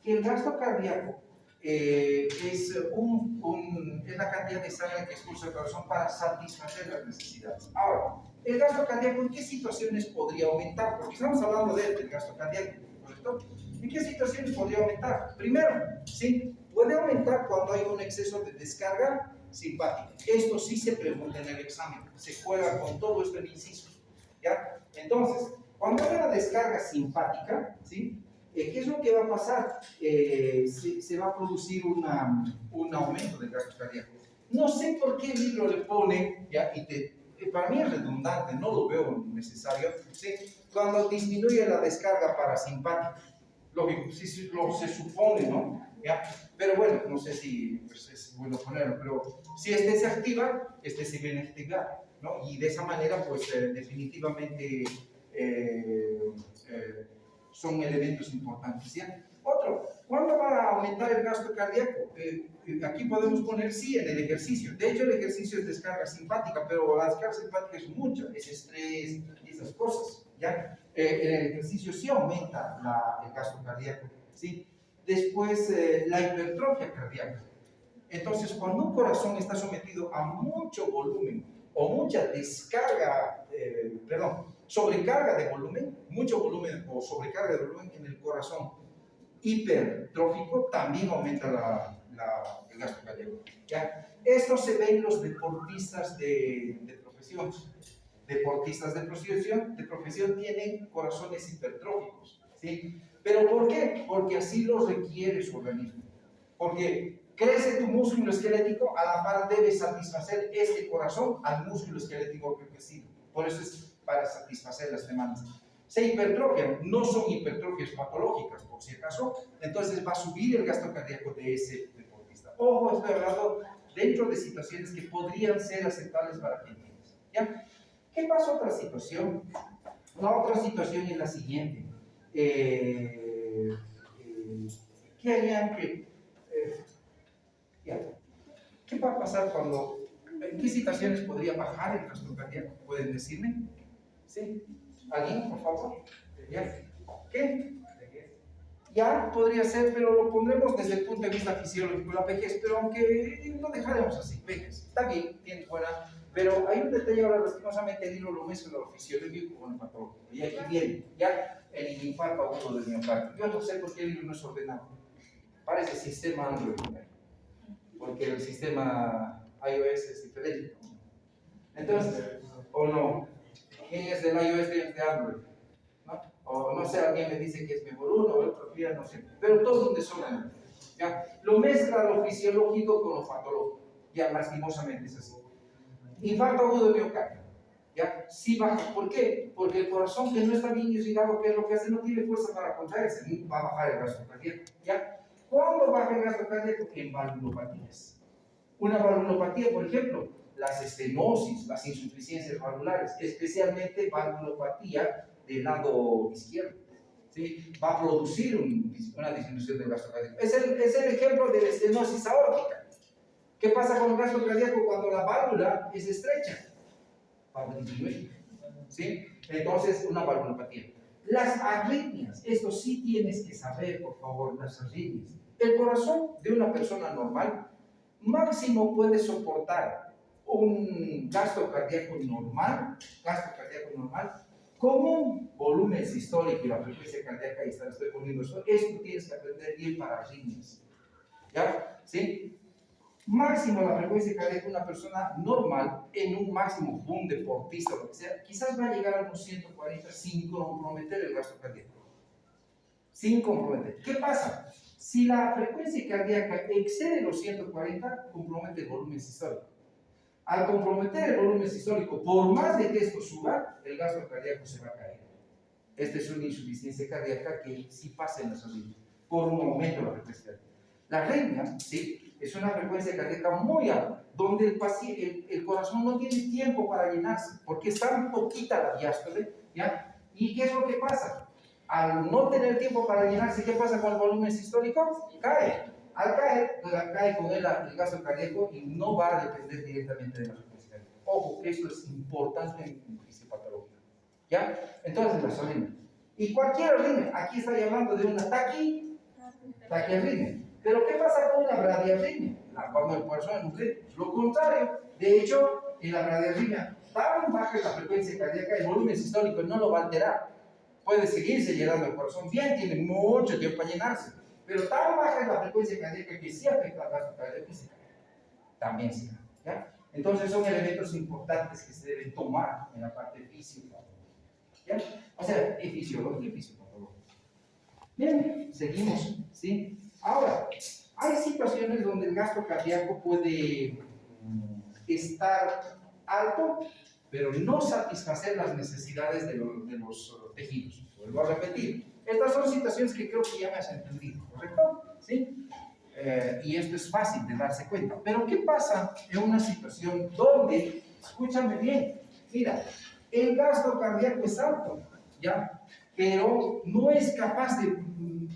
que el gasto cardíaco es la cantidad de sangre que expulsa el corazón para satisfacer las necesidades. Ahora, el gasto cardíaco, ¿en qué situaciones podría aumentar? Porque estamos hablando del gasto cardíaco, ¿correcto? ¿En qué situaciones podría aumentar? Primero, ¿sí? Puede aumentar cuando hay un exceso de descarga simpática. Esto sí se pregunta en el examen, se juega con todo esto en inciso, ¿ya? Entonces, cuando hay una descarga simpática, ¿sí? ¿Qué es lo que va a pasar? Se va a producir un aumento del gasto cardíaco. No sé por qué el libro le pone, ¿ya? Para mí es redundante, no lo veo necesario, ¿sí? Cuando disminuye la descarga parasimpática. Lógico, sí, se supone, ¿no? ¿Ya? Pero bueno, no sé si pues, es bueno ponerlo, pero si este se activa, este se viene a activar, ¿no? Y de esa manera, pues definitivamente son elementos importantes, ¿ya? Otro, ¿cuándo va a aumentar el gasto cardíaco? Aquí podemos poner sí en el ejercicio. De hecho, el ejercicio es descarga simpática, pero la descarga simpática es mucha, es estrés y esas cosas, ¿ya? En el ejercicio sí aumenta el gasto cardíaco, ¿sí? Después, la hipertrofia cardíaca. Entonces, cuando un corazón está sometido a mucho volumen o mucha descarga, sobrecarga de volumen, mucho volumen o sobrecarga de volumen en el corazón hipertrófico, también aumenta el gasto cardíaco, ¿ya? Esto se ve en los deportistas de profesión. Deportistas de profesión tienen corazones hipertróficos, ¿sí? ¿Pero por qué? Porque así lo requiere su organismo. Porque crece tu músculo esquelético, a la par debe satisfacer este corazón al músculo esquelético que crecido. Por eso es para satisfacer las demandas. Se hipertrofian, no son hipertrofias patológicas, por si acaso, entonces va a subir el gasto cardíaco de ese deportista. Ojo, estoy hablando dentro de situaciones que podrían ser aceptables para quien tienes, ¿ya? ¿Qué pasa otra situación? La otra situación es la siguiente. ¿Qué harían ¿qué va a pasar en qué situaciones podría bajar el gasto cardíaco? ¿Pueden decirme? ¿Sí? ¿Alguien, por favor? ¿Ya? ¿Qué? Ya podría ser, pero lo pondremos desde el punto de vista fisiológico, la vejez, pero aunque lo dejaremos así, vejez. Está bien, tiene buena, pero hay un detalle ahora, lastimosamente, el hilo lo mezcla lo fisiológico con el patológico. Y aquí viene, ya, el infarto agudo del miocardio. Yo no sé por qué el hilo no es ordenado. Parece sistema Android, porque el sistema iOS es diferente. Entonces, o no, ¿quién es del iOS y es de Android? ¿No? O no sé, alguien me dice que es mejor uno o el otro día, no sé, pero todo un desorden. ¿Ya? Lo mezcla lo fisiológico con lo patológico, ya lastimosamente es así. Infarto agudo de miocardio, ¿ya? Sí baja, ¿por qué? Porque el corazón que no está bien irrigado, ¿qué es lo que hace? No tiene fuerza para contraerse, va a bajar el gasto cardíaco, ¿ya? ¿Cuándo baja el gasto cardíaco? En valvulopatías. Una valvulopatía, por ejemplo, las estenosis, las insuficiencias valvulares, especialmente valvulopatía del lado izquierdo, ¿sí? Va a producir una disminución del gasto cardíaco. Es el ejemplo de la estenosis aórtica. ¿Qué pasa con el gasto cardíaco cuando la válvula es estrecha? Va a disminuir, ¿sí? Entonces, una valvulopatía. Las arritmias, esto sí tienes que saber, por favor, las arritmias. El corazón de una persona normal máximo puede soportar un gasto cardíaco normal con un volumen sistólico y la frecuencia cardíaca, y estoy poniendo esto tienes que aprender bien para arritmias, ¿ya? ¿Sí? Máximo la frecuencia cardíaca de una persona normal, en un máximo, un deportista o lo que sea, quizás va a llegar a unos 140 sin comprometer el gasto cardíaco. Sin comprometer. ¿Qué pasa? Si la frecuencia cardíaca excede los 140, compromete el volumen sistólico. Al comprometer el volumen sistólico, por más de que esto suba, el gasto cardíaco se va a caer. Esta es una insuficiencia cardíaca que sí pasa en la salud, por un aumento de la frecuencia cardíaca. La arritmia, ¿sí? Es una frecuencia cardíaca muy alta, donde el corazón no tiene tiempo para llenarse, porque es tan poquita la diástole, ¿ya? ¿Y qué es lo que pasa? Al no tener tiempo para llenarse, ¿qué pasa con el volumen sistólico? Cae. Al caer, cae con él el gasto cardíaco y no va a depender directamente de la frecuencia cardíaca. Ojo, que esto es importante en fisiopatología. ¿Ya? Entonces, la arritmia. Y cualquier arritmia, aquí estoy hablando de una taquiarritmia. Pero ¿qué pasa con una bradiarritmia? Cuando el corazón es un ritmo. Lo contrario, de hecho, en la bradiarritmia, tan baja es la frecuencia cardíaca, el volumen sistólico no lo va a alterar. Puede seguirse llenando el corazón bien, tiene mucho tiempo para llenarse. Pero tan baja es la frecuencia cardíaca que sí afecta al gasto cardíaco y se cae. También se cae. ¿Ya? Entonces son elementos importantes que se deben tomar en la parte fisiopatológica. ¿Ya? O sea, fisiología y fisiopatología. Bien, seguimos. ¿Sí? Ahora, hay situaciones donde el gasto cardíaco puede estar alto, pero no satisfacer las necesidades de los tejidos. Vuelvo a repetir. Estas son situaciones que creo que ya me has entendido, ¿correcto? ¿Sí? Y esto es fácil de darse cuenta. Pero ¿qué pasa en una situación donde, escúchame bien, mira, el gasto cardíaco es alto, ¿ya? Pero no es capaz de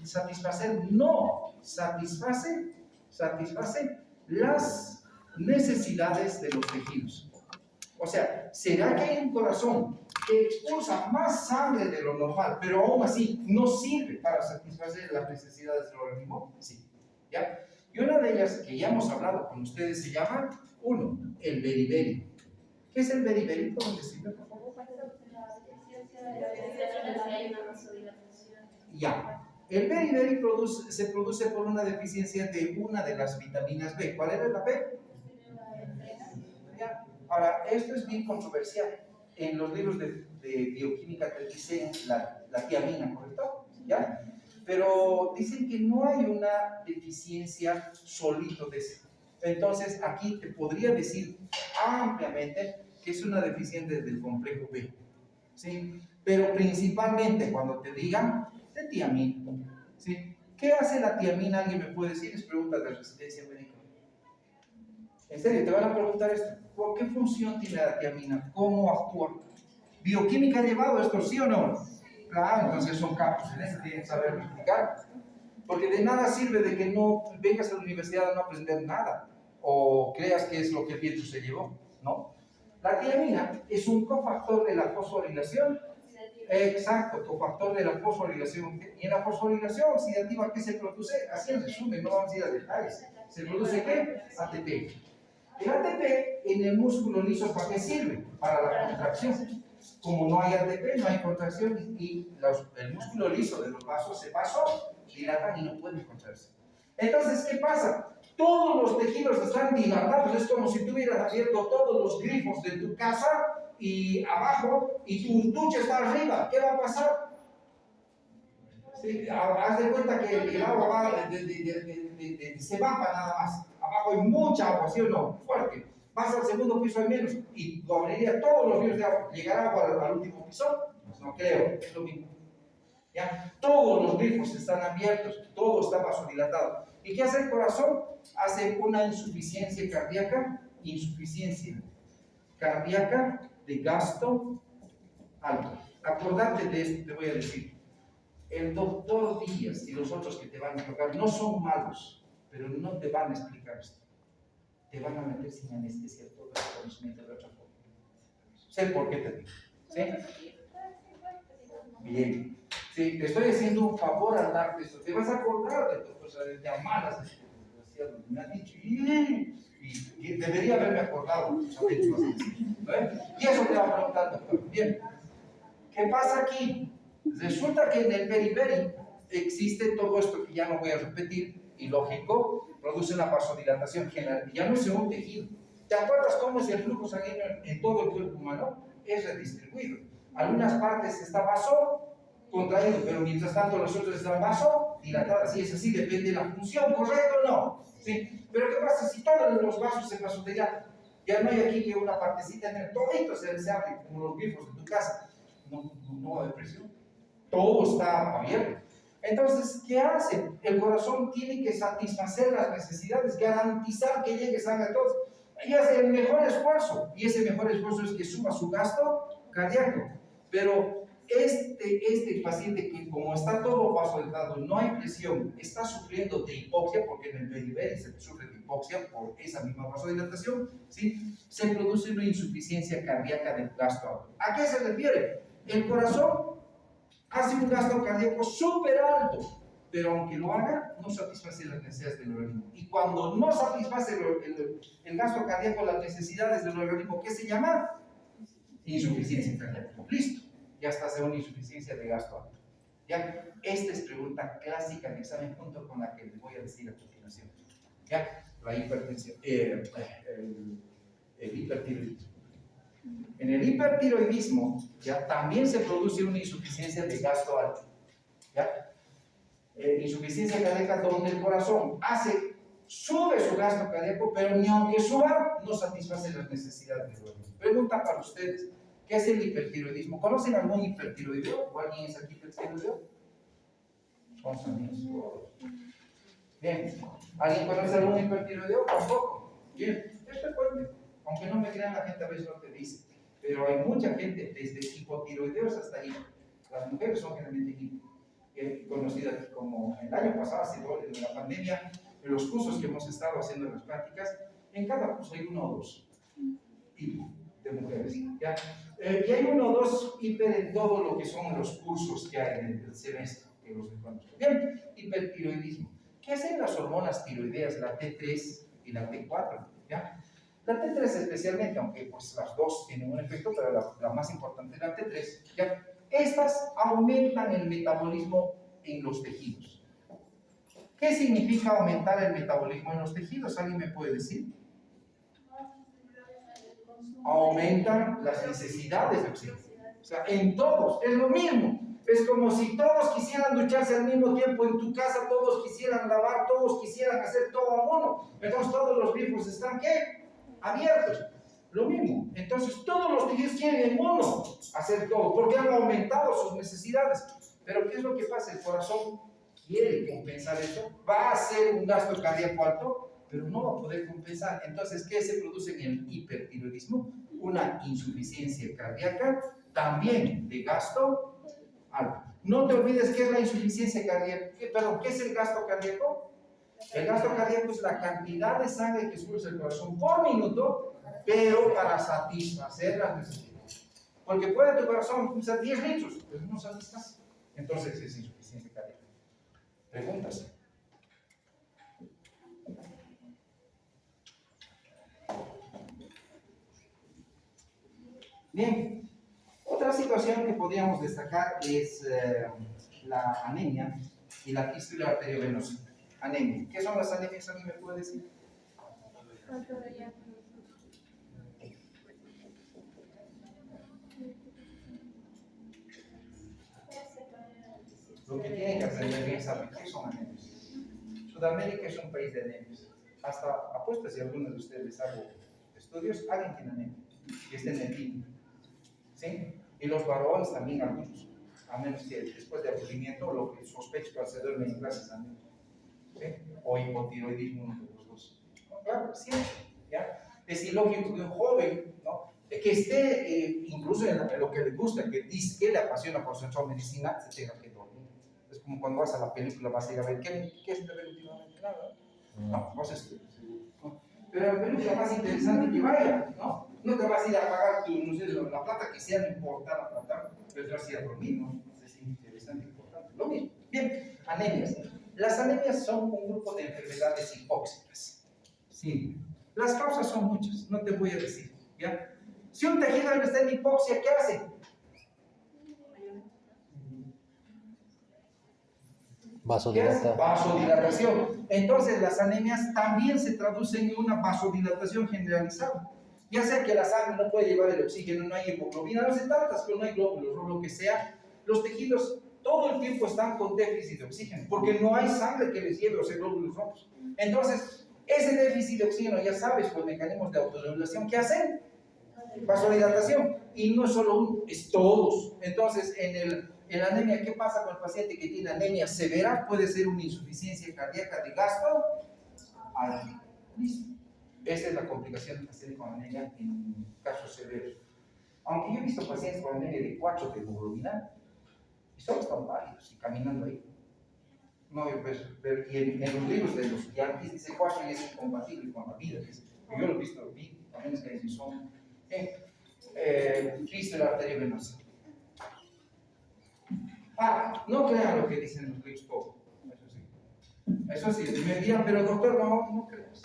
satisfacer, no satisface las necesidades de los tejidos. O sea, ¿será que hay un corazón que expulsa más sangre de lo normal, pero aún así no sirve para satisfacer las necesidades del organismo? Sí. ¿Ya? Y una de ellas que ya hemos hablado con ustedes se llama, el beriberi. ¿Qué es el beriberi? ¿Cómo decirlo, por favor? Ya. El beriberi se produce por una deficiencia de una de las vitaminas B. ¿Cuál era la B? Ya. Ahora, esto es bien controversial. En los libros de bioquímica te dicen la tiamina, ¿correcto? ¿Ya? Pero dicen que no hay una deficiencia solito de eso. Entonces, aquí te podría decir ampliamente que es una deficiencia del complejo B. ¿Sí? Pero principalmente cuando te digan de tiamina. ¿Sí? ¿Qué hace la tiamina? ¿Alguien me puede decir? Es pregunta de resistencia médica. En serio, te van a preguntar esto. ¿Qué función tiene la tiamina? ¿Cómo actúa? ¿Bioquímica ha llevado esto, sí o no? Claro, entonces son campos, tienen que saber explicar. Porque de nada sirve de que no vengas a la universidad a no aprender nada o creas que es lo que el viento se llevó, ¿no? La tiamina es un cofactor de la fosforilación. Exacto, cofactor de la fosforilación. Y en la fosforilación oxidativa, ¿qué se produce? Así en resumen, no vamos a ir a detalles. ¿Se produce qué? ATP. El ATP en el músculo liso, ¿para qué sirve? Para la contracción. Como no hay ATP, no hay contracción y el músculo liso de los vasos se dilatan y no pueden contraerse. Entonces, ¿qué pasa? Todos los tejidos están dilatados, es como si tú hubieras abierto todos los grifos de tu casa y abajo y tu ducha está arriba. ¿Qué va a pasar? Sí, haz de cuenta que el agua va se evapa nada más. Abajo hay mucha agua, ¿sí o no? Fuerte. Vas al segundo piso, hay menos, y lo abriría todos los ríos de agua. ¿Llegará agua al último piso? Pues no creo, es lo mismo. ¿Ya? Todos los grifos están abiertos, todo está vasodilatado. ¿Y qué hace el corazón? Hace una insuficiencia cardíaca de gasto alto. Acordate de esto, te voy a decir. El doctor Díaz y los otros que te van a tocar no son malos, pero no te van a explicar esto. Te van a meter sin anestesia todo el conocimiento de otra forma. Sé por qué te digo. ¿Sí? Bien. Sí, te estoy haciendo un favor al darte esto. Te vas a acordar de tus cosas, de amadas, desgraciado. Me han dicho, y debería haberme acordado. ¿Sabes? Y eso te va a preguntar, doctor. Bien. ¿Qué pasa aquí? Resulta que en el beriberi existe todo esto que ya no voy a repetir, y lógico, produce una vasodilatación general, ya no es un tejido. ¿Te acuerdas cómo es el flujo sanguíneo en todo el cuerpo humano? Es redistribuido. Algunas partes está vaso contraído, pero mientras tanto los otros están vasodilatadas, y es así, depende de la función, ¿correcto o no? ¿Sí? Pero ¿qué pasa si todos los vasos se vasodilatan? Ya no hay aquí que una partecita en el todito se abre, como los grifos de tu casa. No va a haber presión. Todo está abierto. Entonces, ¿qué hace? El corazón tiene que satisfacer las necesidades, garantizar que llegue sangre a todos. Y hace el mejor esfuerzo. Y ese mejor esfuerzo es que suba su gasto cardíaco. Pero este paciente que como está todo vasodilatado, no hay presión, está sufriendo de hipoxia, porque en el beriberi se sufre de hipoxia por esa misma vasodilatación, ¿sí? Se produce una insuficiencia cardíaca del gasto alto. ¿A qué se refiere? El corazón hace un gasto cardíaco súper alto, pero aunque lo haga, no satisface las necesidades del organismo. Y cuando no satisface el gasto cardíaco, las necesidades del organismo, ¿qué se llama? Insuficiencia cardíaca. Listo, ya está, hace una insuficiencia de gasto alto. ¿Ya? Esta es pregunta clásica en examen junto con la que les voy a decir a continuación. ¿Ya? La hipertensión, el hipertiroidismo. En el hipertiroidismo ya también se produce una insuficiencia de gasto alto. ¿Ya? Insuficiencia cardíaca donde el corazón sube su gasto cardíaco, pero ni aunque suba, no satisface las necesidades del organismo. Pregunta para ustedes, ¿qué es el hipertiroidismo? ¿Conocen algún hipertiroideo? ¿O alguien es aquí hipertiroideo? Son amigos. Bien. ¿Alguien conoce algún hipertiroideo? Tampoco. Bien. Es frecuente. Aunque no me crean, la gente a veces no te dice. Pero hay mucha gente, desde hipotiroideos hasta ahí. Las mujeres son generalmente conocidas como el año pasado, en la pandemia, en los cursos que hemos estado haciendo en las prácticas, en cada curso hay uno o dos tipos de mujeres. ¿Ya? Y hay uno o dos hiper en todo lo que son los cursos que hay en el semestre, que los encontramos. Bien, hipertiroidismo. ¿Qué hacen las hormonas tiroideas, la T3 y la T4? ¿Ya? La T3 especialmente, aunque pues las dos tienen un efecto, pero la más importante es la T3. ¿Ya? Estas aumentan el metabolismo en los tejidos. ¿Qué significa aumentar el metabolismo en los tejidos? ¿Alguien me puede decir? Aumentan las necesidades de oxígeno. O sea, en todos, es lo mismo. Es como si todos quisieran ducharse al mismo tiempo en tu casa, todos quisieran lavar, todos quisieran hacer todo a uno. Entonces todos los grifos están, ¿qué? Abiertos. Lo mismo. Entonces todos los tejidos quieren en uno hacer todo, porque han aumentado sus necesidades. Pero ¿qué es lo que pasa? El corazón quiere compensar eso, va a hacer un gasto cardíaco alto, pero no va a poder compensar. Entonces, ¿qué se produce en el hipertiroidismo? Una insuficiencia cardíaca, también de gasto alto. No te olvides qué es la insuficiencia cardíaca. Perdón, ¿qué es el gasto cardíaco? El gasto cardíaco es la cantidad de sangre que sube el corazón por minuto, pero para satisfacer las necesidades. Porque puede tu corazón usar 10 litros, pero no satisface. Entonces es insuficiencia cardíaca. Preguntas. Bien, otra situación que podríamos destacar es la anemia y la fístula arteriovenosa. Anemia. ¿Qué son las anemias? ¿Alguien me puede decir? Lo que tienen que aprender bien es saber qué son anemias. Sudamérica es un país de anemias. Hasta apuesto si alguno de ustedes hago estudios, alguien tiene anemia. Y está en el PIB. ¿Sí? Y los varones también algunos. A menos que después de aburrimiento, lo que sospecho que se duermen en clases también. ¿Sí? O hipotiroidismo, uno de los dos. No, claro, siempre. ¿Ya? Es ilógico que un joven, ¿no? Que esté incluso en lo que le gusta, que dice que le apasiona por su medicina, se tenga que dormir. Es como cuando vas a la película, vas a ir a ver, ¿qué es de ver últimamente? Nada. No, vas a estudiar. ¿No? Pero la película más interesante que vaya, ¿no? No te vas a ir a pagar tu, no sé, la plata que sea, no importa la plata, pero te vas a ir a dormir, ¿no? Es interesante, importante. Lo mismo. Bien, anemias. Las anemias son un grupo de enfermedades hipóxicas. Sí. Las causas son muchas, no te voy a decir, ¿ya? Si un tejido está en hipoxia, ¿qué hace? Vasodilatación. Entonces las anemias también se traducen en una vasodilatación generalizada. Ya sea que la sangre no puede llevar el oxígeno, no hay hemoglobina, no sé tantas, pero no hay glóbulos, o lo que sea. Los tejidos todo el tiempo están con déficit de oxígeno, porque no hay sangre que les lleve los glóbulos rojos. Entonces, ese déficit de oxígeno, ya sabes, los mecanismos de autorregulación, ¿qué hacen? Vasodilatación. Y no es solo uno, es todos. Entonces, en la anemia, ¿qué pasa con el paciente que tiene anemia severa? Puede ser una insuficiencia cardíaca de gasto alto. Listo. Esa es la complicación del paciente con anemia en casos severos. Aunque yo he visto pacientes con anemia de 4 de hemoglobina, Y solo están válidos y caminando ahí. No, pues, y en los libros de los yanquis dice 4 y es incompatible con la vida. Dice. Yo lo he visto, también es que dicen son. Cristo la arteria venosa. No crean lo que dicen los libros todos. Eso sí, me dirán, pero doctor, no creas.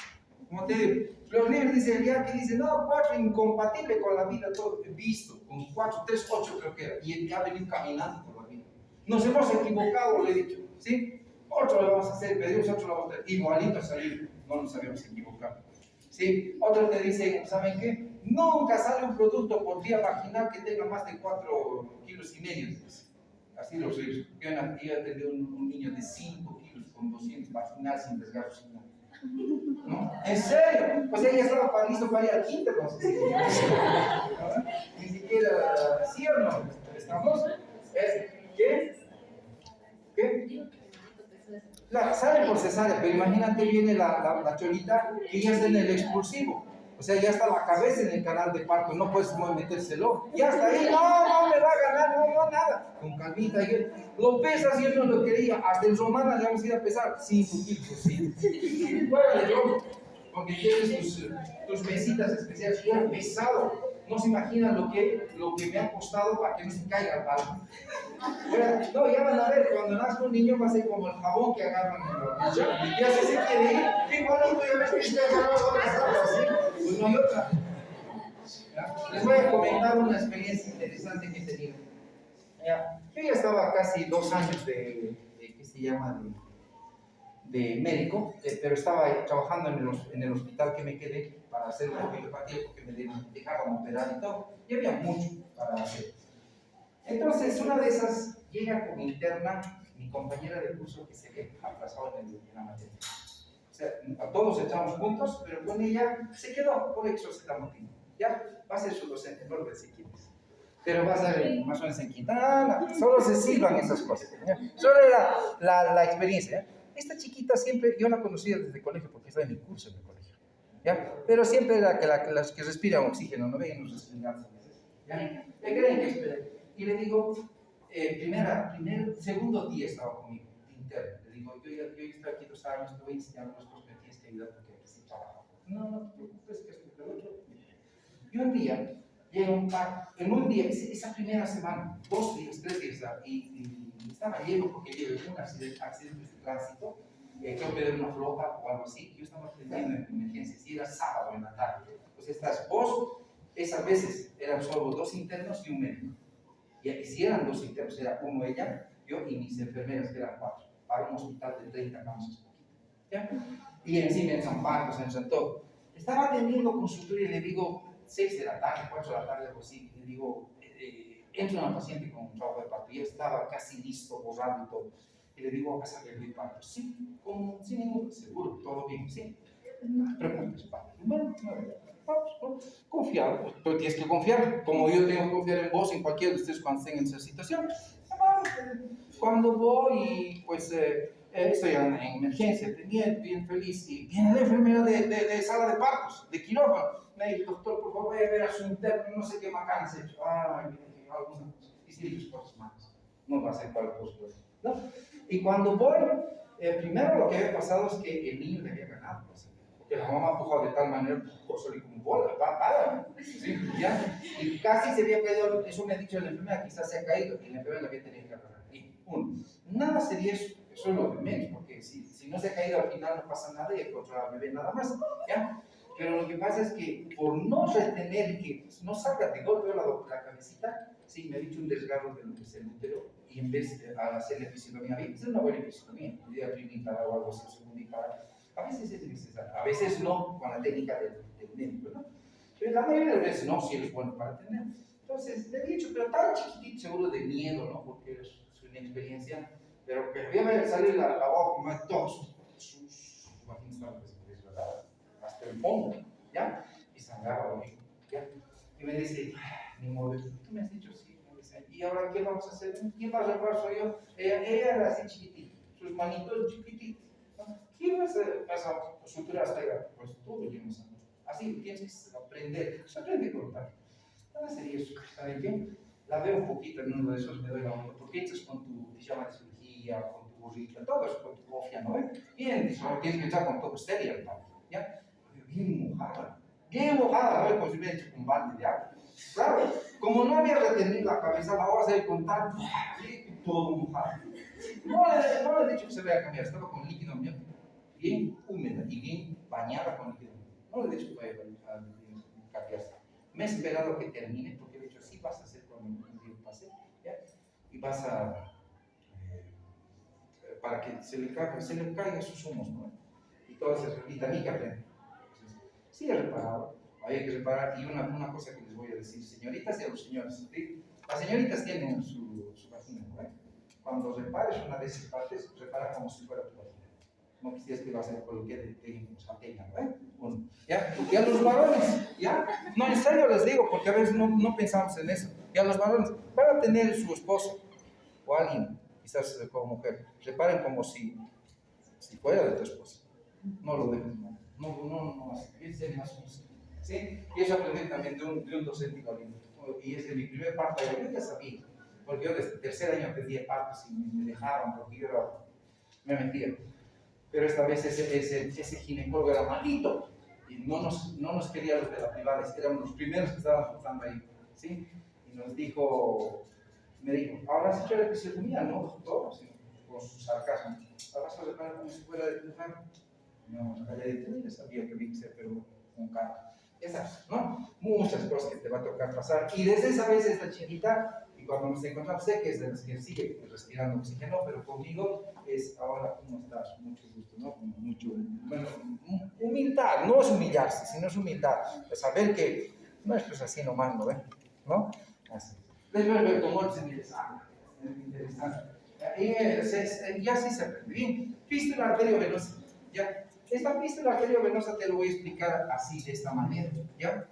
Como te digo, los libros dicen ya que dicen, no, 4 incompatible con la vida, todo visto, con 4, 3, 8 creo que era, y ha venido caminando por la vida. Nos hemos equivocado, le he dicho, ¿sí? 8 lo vamos a hacer, pedimos 8 lo vamos a hacer, igualito a salir, no nos habíamos equivocado. ¿Sí? Otros te dicen, ¿saben qué? Nunca sale un producto por vía vaginal que tenga más de 4,5 kilos. Así los libros. Yo he tenido un niño de 5 kilos con 200 vaginal sin desgarro, sin nada. ¿No? ¿En serio? O sea, ya estaba listo para ir al quinto, no sé si. Ni siquiera, ¿sí o no? ¿Estamos? ¿Qué? Claro, sale por cesárea, pero imagínate, viene la cholita que ya está en el expulsivo. O sea, ya está la cabeza en el canal de parto, no puedes metérselo. Ya está ahí, no me va a ganar, no, nada. Con calvita, lo pesas y él no lo quería. Hasta en Romana le vamos a ir a pesar 5 kilos, sí. Fuera de broma, porque tienes tus mesitas especiales, y han pesado. No se imaginan lo que me ha costado para que no se caiga el palo. No, ya van a ver, cuando nazca un niño va a ser como el jabón que agarran en la ducha. Ya se quiere ir, igualito, ya ves que está agarrado así. Pues no hay otra. ¿Ya? Les voy a comentar una experiencia interesante que he tenido. ¿Ya? Yo ya estaba casi 2 años de ¿qué se llama? De médico, pero estaba trabajando en el hospital que me quedé para hacer un poquito de patio porque me dejaban operar y todo. Y había mucho para hacer. Entonces, una de esas llega con interna mi compañera de curso que se ve atrasado en la materia. O sea, a todos echamos juntos, pero con ella se quedó por exocetamotino. Ya va a ser su docente, no lo sé quién es. Pero va a ser más o menos en Quintana, solo se silban esas cosas. ¿Ya? Solo era la experiencia. ¿Ya? Esta chiquita siempre, yo la conocía desde el colegio porque estaba en mi curso en el colegio. ¿Ya? Pero siempre era las que respiran oxígeno, no ven los respirantes. ¿Ya? ¿Qué creen que esperen? Y le digo, segundo día estaba conmigo, de interno. Le digo, yo estoy aquí 2 años, te voy a enseñar unas cosas que me tienes que ayudar porque aquí se trabaja. No te preocupes, que esto, que lo otro. Y un día, llega un par, en un día, esa primera semana, 2 días, 3 días, y estaba lleno porque llevo un accidente de tránsito, creo que era una flota o algo así, yo estaba atendiendo en emergencias, y era sábado en la tarde. Pues estas esas veces eran solo 2 internos y un médico. Y si eran 2 internos, era uno ella, yo y mis enfermeras, que eran 4, para un hospital de 30 camas. ¿Ya? Y encima en San Marcos, en todo. Estaba atendiendo consultorio y le digo, 6 de la tarde, 4 de la tarde, algo así, y le digo, entra una paciente con un trabajo de parto, y estaba casi listo, borrado y todo. Y le digo, ¿vas a ver el parto? Sí, sin ningún seguro, todo bien, sí. No te preocupes, padre. Bueno, confiado, pero tienes que confiar, como yo tengo que confiar en vos, en cualquiera de ustedes cuando estén en esa situación. Cuando voy, pues estoy en emergencia, bien feliz, y viene la enfermera de sala de partos, de quirófano. Me dice, doctor, por favor, vaya a ver a su interno, no sé qué macana se ha hecho. Alguna cosa. Y sí, sus cosas malas. No va a ser cualquier cosa, ¿no? Y cuando voy, primero lo que había pasado es que el niño le había ganado, pues, porque la mamá empujó de tal manera, solo como bola, para, ¿sí? ¿Ya? Y casi se había caído, eso me ha dicho la enfermera, quizás se ha caído, y la enfermera la había tenido que agarrar. Y nada sería eso es lo de menos, porque si no se ha caído al final no pasa nada y el control al bebé nada más, ¿ya? Pero lo que pasa es que por no retener que no salga de golpe la cabecita, sí, me ha dicho un desgarro de lo que es el útero, y en vez de hacerle episiotomía, es una buena episiotomía, idea primitiva o algo así, segunda. A veces es necesario, a veces no, con la técnica del médico, ¿no? Pero la mayoría de las veces no, si eres bueno para tener. Entonces, le he dicho, pero tan chiquitito, seguro de miedo, ¿no? Porque es su inexperiencia, pero que había salido la boca, como todos sus vaginas estaban desgarradas hasta el fondo, ¿ya? Y sangraba, ¿ya? Y me dice, ni modo, tú me has dicho sí, me dice, ¿y ahora qué vamos a hacer? ¿Quién va a reparar? Soy yo. Ella era así chiquitita, sus manitos chiquititos. ¿Quién vas a suturar hasta allá? Pues tú lo llevas a así tienes que aprender, se aprende a cortar. Ahora sería eso, ¿saben qué? la veo un poquito en uno de esos, me doy la vuelta, porque entras con tu pijama de cirugía, con tu gorrita, todo eso con tu cofia, ¿no? Bien, solo tienes que entrar con todo estéril, ¿ya? Bien mojada, ¿no? Como si hubiera hecho un balde de agua. Claro, como no había retenido la cabeza, la voy a hacer con tal, todo mojado. No le he dicho que se vaya a cambiar, estaba con líquido amniótico, bien húmeda y bien bañada con líquido amniótico. No le he dicho que vaya a cambiarse. Me he esperado a que termine, porque he dicho, así vas a hacer cuando un día pase, ¿ya? Y vas a, para que se le caigan sus humos, ¿no? Y todas esas, y también que aprende. Entonces, sí he reparado, hay que reparar, y una cosa que les voy a decir, señoritas y a los señores, ¿sí? Las señoritas tienen su vagina, ¿no? Cuando repares una de esas partes, repara como si fuera tu vagina. No quisieras que lo hacer con lo que de salteña, ¿no? ¿Ya? Y a los varones, ¿ya? No, en serio les digo, porque a veces no pensamos en eso. Y a los varones, para tener su esposo o alguien, quizás como mujer, reparen como si fuera de tu esposo. No lo dejes, no, es más justo. ¿Sí? Y eso aprendí también de un docente gallego. Y es de mi primer parto, yo ya sabía, porque yo desde el tercer año aprendí partos y me dejaron, porque yo me metía. Pero esta vez ese ginecólogo era malito y no nos quería los de la privada, éramos los primeros que estaban votando ahí, ¿sí? Y me dijo, ahora has hecho la episiotomía, ¿no, doctor? Sí, con su sarcasmo. Ahora vas a reparar como si fuera de tu mujer. No, calladito, ya sabía que vi que ser, pero con cara. Esas, ¿no? Muchas cosas que te va a tocar pasar. Y desde esa vez esta chiquita, y cuando nos encontramos, sé que es de las que sigue respirando oxígeno, pero conmigo es ahora, ¿cómo estás? Mucho gusto, ¿no? Mucho, bueno, humildad, no es humillarse, sino es humildad. Es saber que no es pues así nomás, ¿no? Así. Después ver tumores en el sangre, es interesante. Y así se aprende. Bien, fístula arteriovenosa, ¿ya? Esta fístula arteriovenosa te lo voy a explicar así, de esta manera, ¿ya?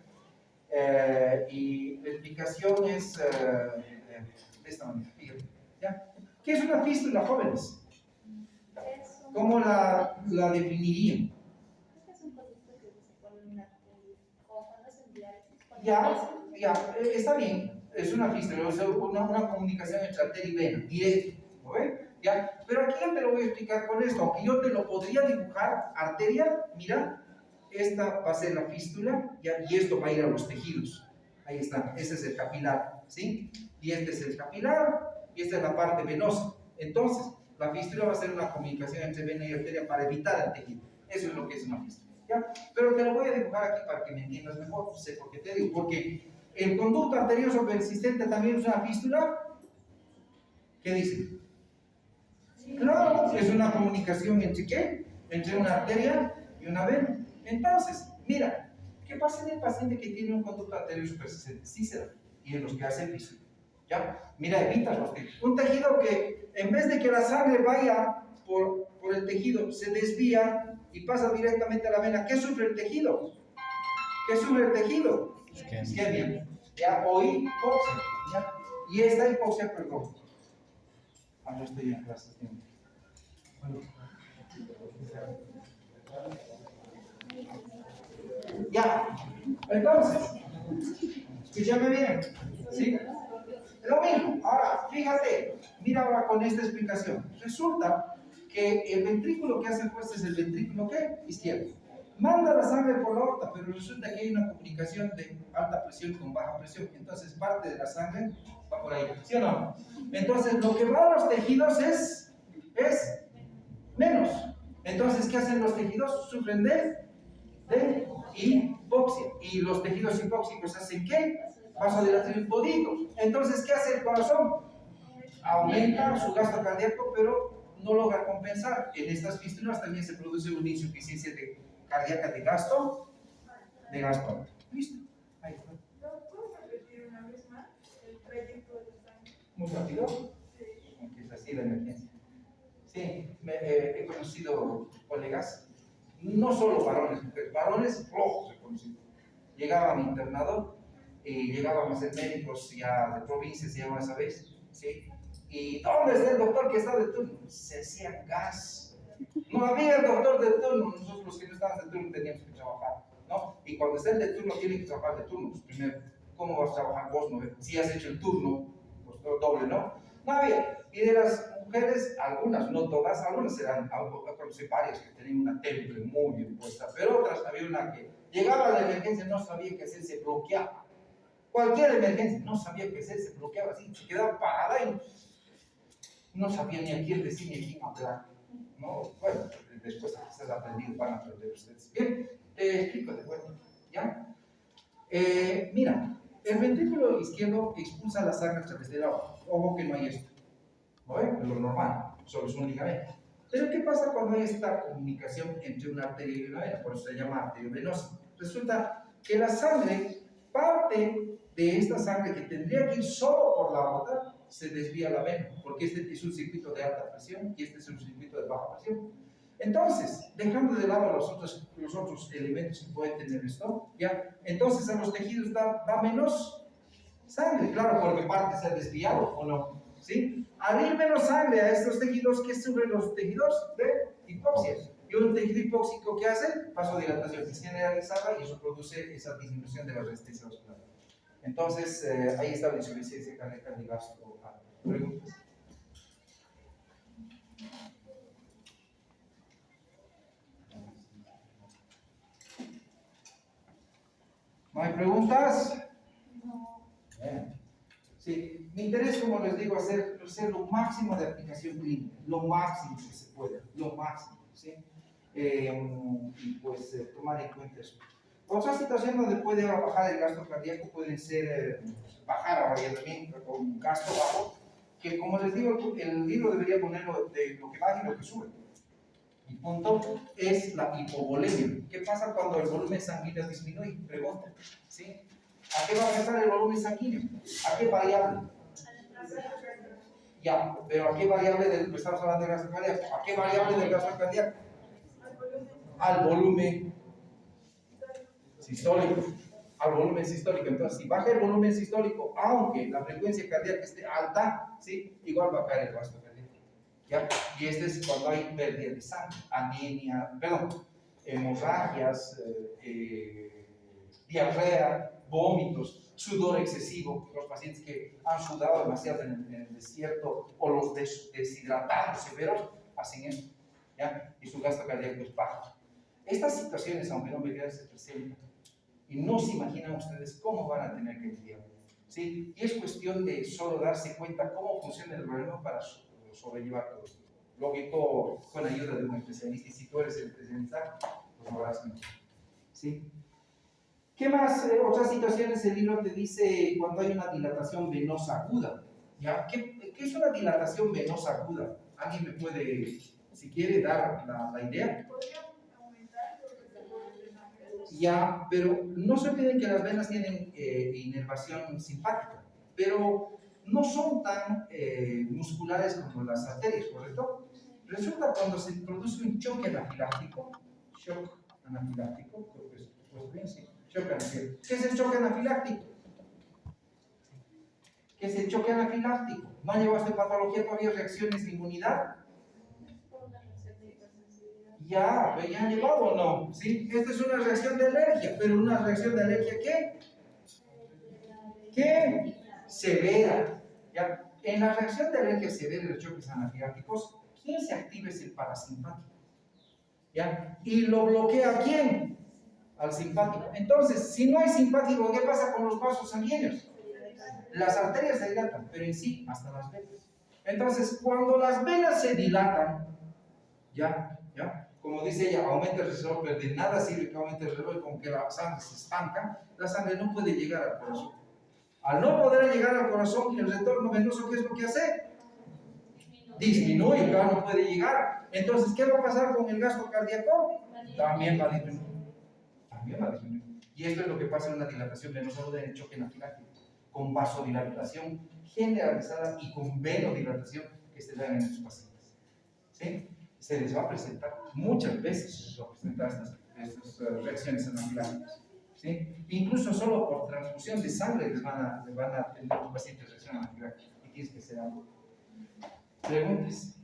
Y la explicación es de esta manera, fíjate, ¿ya? ¿Qué es una fístula, jóvenes? ¿Cómo la definirían? Es un producto que se pone en una o cuando es en diálisis. Ya, está bien, es una fístula, es una comunicación entre arteria y vena, directo, ¿no ven? ¿Ya? Pero aquí yo te lo voy a explicar con esto, aunque yo te lo podría dibujar, arteria, mira, esta va a ser la fístula, ¿ya? Y esto va a ir a los tejidos, ahí está, ese es el capilar, ¿sí? Y este es el capilar, y esta es la parte venosa. Entonces, la fístula va a ser una comunicación entre vena y arteria para evitar el tejido, eso es lo que es una fístula, ¿ya? Pero te lo voy a dibujar aquí para que me entiendas mejor, sé por qué te digo, porque el conducto arterioso persistente también es una fístula, ¿qué dice? Claro, es una comunicación entre ¿qué? Entre una arteria y una vena. Entonces, mira, ¿qué pasa en el paciente que tiene un conducto arterioso persistente? Sí se da. Y en los que hacen fístula. ¿Ya? Mira, evitas los tejidos. Un tejido que en vez de que la sangre vaya por el tejido, se desvía y pasa directamente a la vena. ¿Qué sufre el tejido? ¿Qué sufre el tejido? Isquemia. Ya, o hipoxia. ¿Ya? Y esta hipoxia, perdón. Ah, no estoy en clase. Ya, entonces, escúchame bien, ¿sí? Lo mismo, ahora, fíjate, mira ahora con esta explicación. Resulta que el ventrículo que hace fuerza es el ventrículo, ¿qué? Izquierdo. Manda la sangre por la aorta, pero resulta que hay una comunicación de alta presión con baja presión, entonces parte de la sangre va por ahí, ¿sí o no? Entonces, lo que va a los tejidos es menos. Entonces, ¿qué hacen los tejidos? Sufren de hipoxia. Y los tejidos hipóxicos hacen ¿qué? Vasodilatación toditos. Entonces, ¿qué hace el corazón? Aumenta su gasto cardíaco, pero no logra compensar. En estas fístulas también se produce una insuficiencia cardíaca de gasto. ¿Listo? Ahí está. ¿Puedes repetir una vez más el trayecto de la sangre? Muy rápido. Sí. Aunque es así la emergencia. Sí, he conocido colegas, no solo varones, mujeres, varones rojos he conocido. Llegaba a mi internado y llegábamos a ser médicos ya de provincia, se llama esa vez, ¿sí? ¿Y dónde está el doctor que está de turno? Se hacía gas. No había el doctor de turno, nosotros los que no estábamos de turno teníamos que trabajar, ¿no? Y cuando está el de turno, tienen que trabajar de turno, pues primero. ¿cómo vas a trabajar vos? ¿No? Si has hecho el turno, pues doble, ¿no? No había. Y de las mujeres, algunas, no todas, algunas eran, conocí varias que tenían una temple muy bien puesta, pero otras había una que llegaba a la emergencia, no sabía qué hacer, se bloqueaba. Cualquier emergencia, no sabía qué hacer, se bloqueaba así, se quedaba parada y no sabía ni a quién decir ni a quién hablar. ¿No? Bueno, después de que ustedes han aprendido, van a aprender ustedes. Bien, explico de vuelta, ¿ya? Mira, el ventrículo izquierdo expulsa la sangre a través del agua. Ojo que no hay esto, ¿no? Es lo normal, solo es un ligamento. Pero ¿qué pasa cuando hay esta comunicación entre una arteria y una vena? Por eso se llama arteria venosa. Resulta que la sangre, parte de esta sangre que tendría que ir solo por la aorta, se desvía a la vena, porque este es un circuito de alta presión y este es un circuito de baja presión. Entonces, dejando de lado los otros elementos que pueden tener esto, ¿ya? Entonces a los tejidos da menos sangre, claro, porque parte se ha desviado, ¿o no? ¿Sí? Al ir menos sangre a estos tejidos, ¿qué sufren los tejidos de hipoxia? Y un tejido hipóxico, ¿qué hace? Vasodilatación es generalizada y eso produce esa disminución de la resistencia vascular. Entonces, ahí está la insuficiencia cardíaca de gasto. ¿Preguntas? ¿No hay preguntas? Bien. Sí, mi interés, como les digo, hacer lo máximo de aplicación clínica, lo máximo que se pueda, lo máximo, ¿sí? Y pues tomar en cuenta eso. Otra situación donde puede bajar el gasto cardíaco puede ser bajar avariadamente con gasto bajo, que como les digo, el libro debería ponerlo de lo que baja y lo que sube. Y punto es la hipovolemia. ¿Qué pasa cuando el volumen sanguíneo disminuye? Pregunta, ¿sí? ¿A qué va a afectar el volumen sanguíneo? ¿A qué variable? Ya, pero ¿a qué variable del, estamos hablando de gasto cardíaco? ¿A qué variable del gasto cardíaco? Al volumen sistólico. Al volumen sistólico. Entonces, si baja el volumen sistólico, aunque la frecuencia cardíaca esté alta, ¿sí? Igual va a caer el gasto cardíaco. ¿Ya? Y este es cuando hay pérdida de sangre, anemia, perdón, hemorragias, diarrea, vómitos, sudor excesivo, los pacientes que han sudado demasiado en el desierto o los deshidratados severos hacen eso, ¿ya? Y su gasto cardíaco es bajo. Estas situaciones, aunque no me crean, se presentan y no se imaginan ustedes cómo van a tener que lidiar, ¿sí? Y es cuestión de solo darse cuenta cómo funciona el organismo para sobrellevar todo esto. Lógico, con ayuda de un especialista, y si tú eres el especialista, pues lo harás mejor, ¿sí? ¿Qué más? Otras situaciones, el libro te dice cuando hay una dilatación venosa aguda, ¿ya? ¿Qué es una dilatación venosa aguda? ¿Alguien me puede, si quiere, dar la idea? Podría aumentar porque se puede drenar. Ya, pero no se olviden que las venas tienen inervación simpática, pero no son tan musculares como las arterias, ¿correcto? Resulta cuando se produce un choque anafiláctico, creo que es, pues bien, sí, choque anafiláctico. ¿Qué es el choque anafiláctico? ¿Qué es el choque anafiláctico? ¿No ha llegado a esta patología todavía reacciones de inmunidad? Ya han llevado o no, ¿sí? Esta es una reacción de alergia, pero una reacción de alergia ¿qué? ¿Qué? Severa, ¿ya? En la reacción de alergia severa de los choques anafilácticos, ¿quién se activa es el parasimpático? ¿Ya? ¿Y lo bloquea a quién? Al simpático. Entonces, si no hay simpático, ¿qué pasa con los vasos sanguíneos? Las arterias se dilatan, pero en sí, hasta las venas. Entonces, cuando las venas se dilatan, ¿ya? Como dice ella, aumenta el reservorio, pero de nada sirve que aumente el reservorio, como que la sangre se estanca, la sangre no puede llegar al corazón. Al no poder llegar al corazón, el retorno venoso, ¿qué es lo que hace? Disminuye, claro, no puede llegar. Entonces, ¿qué va a pasar con el gasto cardíaco? También va a disminuir. También va a disminuir. Y esto es lo que pasa en una dilatación venosa aguda en el choque anafiláctico, con vasodilatación generalizada y con venodilatación que se dan en estos pacientes. ¿Sí? Se les va a presentar muchas veces, se les va a presentar estas reacciones anafilácticas, ¿sí? Incluso solo por transfusión de sangre les van a tener los pacientes reacción anafiláctica y tienes que hacer algo. ¿Preguntas?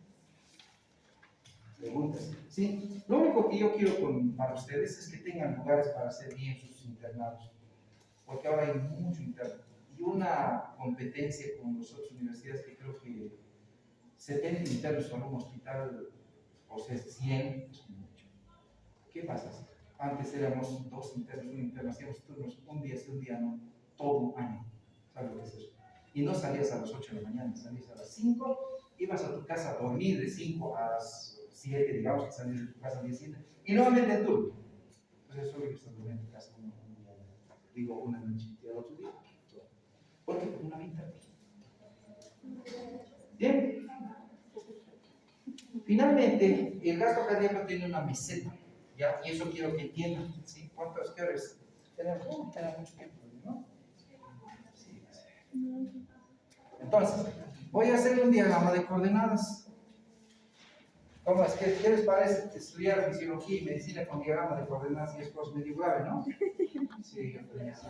¿Preguntas? ¿Sí? Lo único que yo quiero para ustedes es que tengan lugares para hacer bien sus internados. porque ahora hay mucho interno. Y una competencia con las otras universidades que creo que 70 internos para un hospital, o sea, 100 es mucho. ¿Qué pasa? Antes éramos 2 internos, un interno, hacíamos turnos un día sí, un día no, todo un año. ¿Sabes lo que es eso? Y no salías a las 8 de la mañana, salías a las 5, ibas a tu casa a dormir de 5 a las 7, digamos que salías de tu casa a 10, y nuevamente en turno. Entonces, solo que estás durmiendo en tu casa una noche y al otro día. Porque una vida. Bien. Finalmente, el gasto cardíaco tiene una meseta, ¿ya? Y eso quiero que entiendan, ¿sí? ¿Cuántas horas tenemos? Tenemos mucho tiempo, ¿no? Sí. Entonces, voy a hacer un diagrama de coordenadas. ¿Cómo es? ¿Qué les parece estudiar fisiología y medicina con diagrama de coordenadas y es cosa medio grave, no? Sí, yo también sí.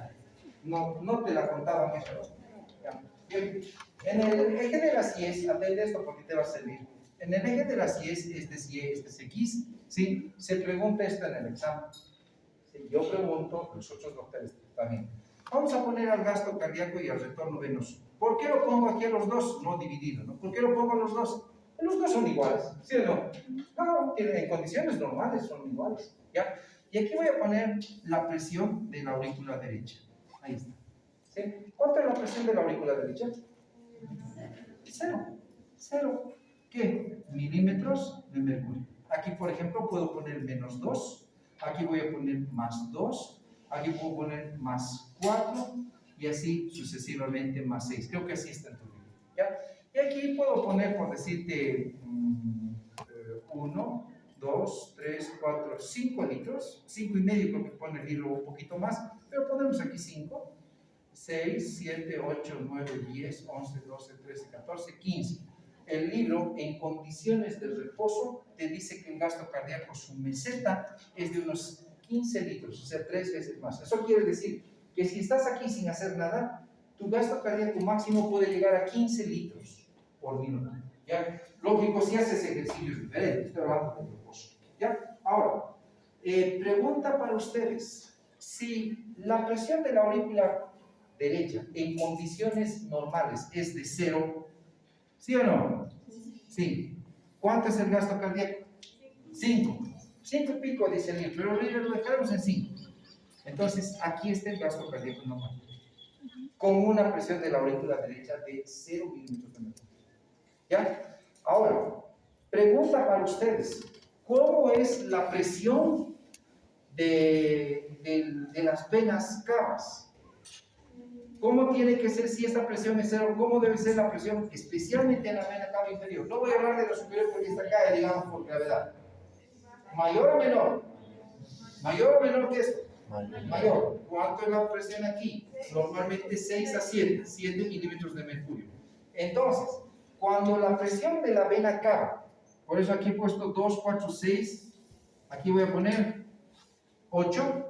No te la contaban eso, ¿no? Ya. Bien. En el eje de las IES, atende esto porque te va a servir. En el eje de las IES, este es Y, este es X, ¿sí? Se pregunta esto en el examen. ¿Sí? Yo pregunto, los otros doctores también. Vamos a poner al gasto cardíaco y al retorno venoso. ¿Por qué lo pongo aquí a los dos? No dividido, ¿no? ¿Por qué lo pongo a los dos? Los dos son iguales, ¿sí o no? No, en condiciones normales son iguales, ¿ya? Y aquí voy a poner la presión de la aurícula derecha. Ahí está. ¿Sí? ¿Cuánto es la presión de la aurícula derecha? 0. 0. ¿Qué? Milímetros de mercurio. Aquí, por ejemplo, puedo poner -2. Aquí voy a poner +2. Aquí puedo poner +4. Y así sucesivamente +6. Creo que así está en tu libro, ¿ya? Y aquí puedo poner, por decirte, 1, 2, 3, 4, 5 litros. 5 y medio, creo que pone el libro un poquito más. Pero ponemos aquí 5. 6, 7, 8, 9, 10, 11, 12, 13, 14, 15. El libro, en condiciones de reposo, te dice que el gasto cardíaco, su meseta, es de unos 15 litros, o sea, 3 veces más. Eso quiere decir que si estás aquí sin hacer nada, tu gasto cardíaco máximo puede llegar a 15 litros por minuto. ¿Ya? Lógico, si haces ejercicios diferentes, estoy hablando de reposo. ¿Ya? Ahora, pregunta para ustedes. Si la presión de la aurícula derecha en condiciones normales es de 0, ¿sí o no? Sí. ¿Cuánto es el gasto cardíaco? 5. 5 y pico dice el libro, pero el libro lo dejamos en 5. Entonces, aquí está el gasto cardíaco normal, con una presión de la aurícula derecha de 0 milímetros de mercurio. ¿Ya? Ahora, pregunta para ustedes, ¿cómo es la presión de las venas cavas? ¿Cómo tiene que ser si esta presión es 0? ¿Cómo debe ser la presión, especialmente en la vena cava inferior? No voy a hablar de la superior porque esta cae, digamos, por gravedad. ¿Mayor o menor? ¿Mayor o menor que esto? Mayor. ¿Cuánto es la presión aquí? Normalmente 6 a 7 milímetros de mercurio. Entonces, cuando la presión de la vena cava, por eso aquí he puesto 2, 4, 6, aquí voy a poner 8,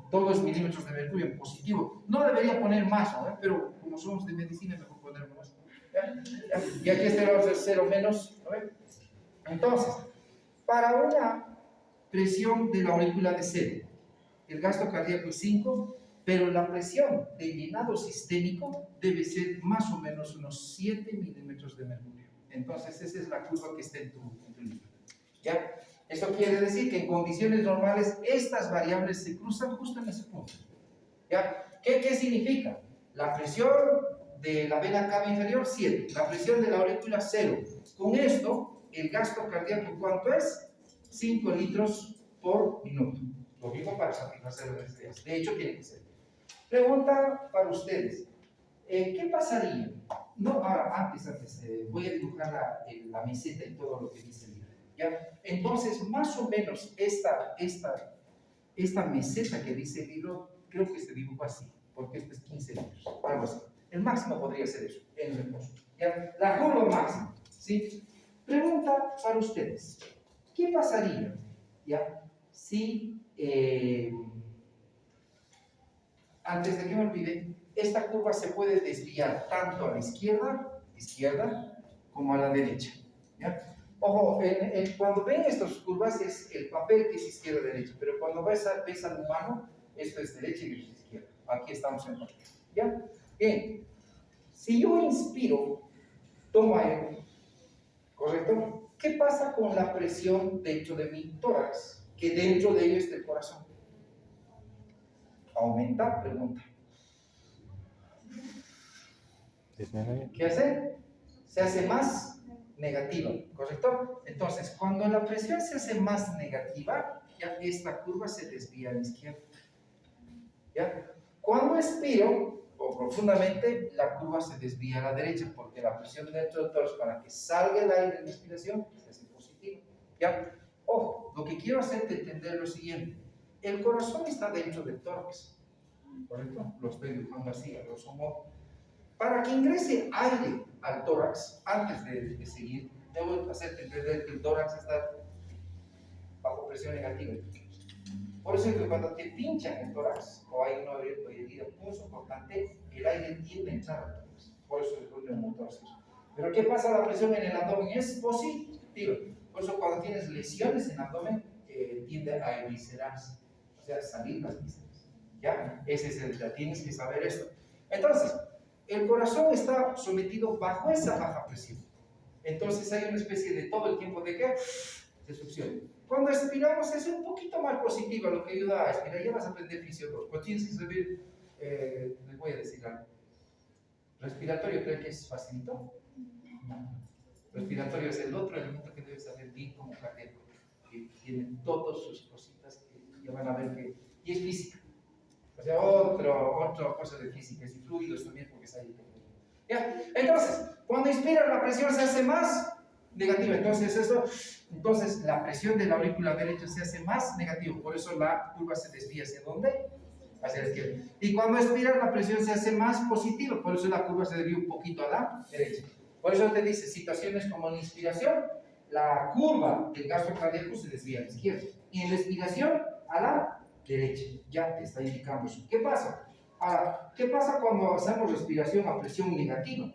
todos milímetros de mercurio en positivo. No debería poner más, ¿no? Pero como somos de medicina, mejor poner más. ¿Ya? Y aquí este va a ser 0 menos, ¿no? Entonces, para una presión de la aurícula de 0, el gasto cardíaco es 5, pero la presión de llenado sistémico debe ser más o menos unos 7 milímetros de mercurio. Entonces, esa es la curva que está en tu libro. ¿Ya? Eso quiere decir que en condiciones normales estas variables se cruzan justo en ese punto. ¿Ya? ¿Qué significa? La presión de la vena cava inferior, 7. La presión de la aurícula, 0. Con esto, el gasto cardíaco, ¿cuánto es? 5 litros por minuto. Lo mismo para satisfacer las necesidades. De hecho, tiene que ser. Pregunta para ustedes. ¿Qué pasaría? No, ahora, antes, voy a dibujar la meseta y todo lo que dice el libro. ¿Ya? Entonces, más o menos esta meseta que dice el libro, creo que se dibuja así, porque esto es 15 litros, algo así. El máximo podría ser eso, en reposo. ¿Ya? La curva máxima, ¿sí? Pregunta para ustedes. ¿Qué pasaría, ya, si, antes de que me olvide, esta curva se puede desviar tanto a la izquierda, como a la derecha, ¿ya? Ojo, cuando ven estas curvas es el papel que es izquierda-derecha, pero cuando ves al humano, esto es derecha y esto es izquierda. aquí estamos en práctica. ¿Ya? Bien, si yo inspiro, tomo aire, ¿correcto? ¿Qué pasa con la presión dentro de mi tórax? Que dentro de ello está el corazón. ¿Aumenta? Pregunta. Disminuye. ¿Qué hace? Se hace más negativa, ¿correcto? Entonces, cuando la presión se hace más negativa, ya esta curva se desvía a la izquierda. ¿Ya? Cuando expiro o profundamente, la curva se desvía a la derecha, porque la presión dentro del tórax para que salga el aire en la inspiración se hace positiva. ¿Ya? Ojo, lo que quiero hacerte entender es lo siguiente. El corazón está dentro del tórax, ¿correcto? Lo estoy dibujando así, a grosso modo. Para que ingrese aire al tórax, antes de seguir, debo hacerte entender que el tórax está bajo presión negativa. Por eso es que cuando te pinchan el tórax o hay una herida punzocortante, el aire tiende a entrar al tórax. Por eso es el neumotor. Pero ¿qué pasa? La presión en el abdomen es positiva. Por eso cuando tienes lesiones en el abdomen, tiende a eviscerarse, o sea, salir las vísceras. ¿Ya? Ese es el, tienes que saber esto. Entonces, el corazón está sometido bajo esa baja presión. Entonces hay una especie de todo el tiempo de ¿qué? De succión. Cuando expiramos es un poquito más positivo, lo que ayuda a expirar. Ya vas a aprender fisio 2. Pues tienes que saber, les voy a decir algo. Respiratorio, ¿creen que es facilito? No. Respiratorio es el otro elemento que debes saber bien como cardíaco, que tiene todas sus cositas que ya van a ver que, y es física. O sea, otra cosa de física, es fluidos también porque es ahí. ¿Ya? Entonces, cuando inspiras la presión se hace más negativa, entonces la presión de la aurícula derecha se hace más negativa, por eso la curva se desvía ¿hacia dónde? Hacia la izquierda. Y cuando expiras la presión se hace más positiva, por eso la curva se desvía un poquito a la derecha. Por eso te dice, situaciones como la inspiración, la curva del gasto cardíaco se desvía a la izquierda. Y en la expiración a la derecha. Ya te está indicando eso. ¿Qué pasa? Ahora, ¿qué pasa cuando hacemos respiración a presión negativa?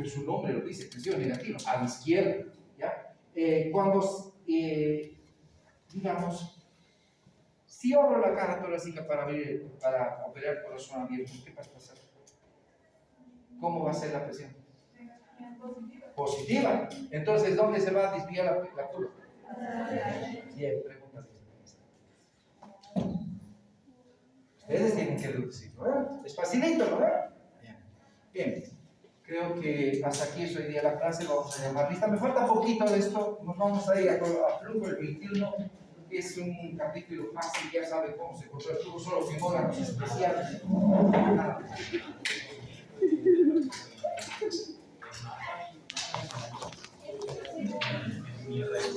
Su nombre lo dice, presión negativa, a la izquierda. ¿Ya? Cuando, digamos, si abro la caja torácica para operar corazón abierto, ¿qué va a pasar? ¿Cómo va a ser la presión? Positiva. Entonces, ¿dónde se va a desviar la curva? Bien, preguntas. Ustedes tienen que deducir, ¿no? Es facilito, ¿no? Bien. Bien. Creo que hasta aquí es hoy día la clase, vamos a llamar lista. Me falta poquito de esto, nos vamos a ir a Flujo el 21, que es un capítulo fácil, ya saben cómo se controla el flujo, solo fenómenos especiales. Nada.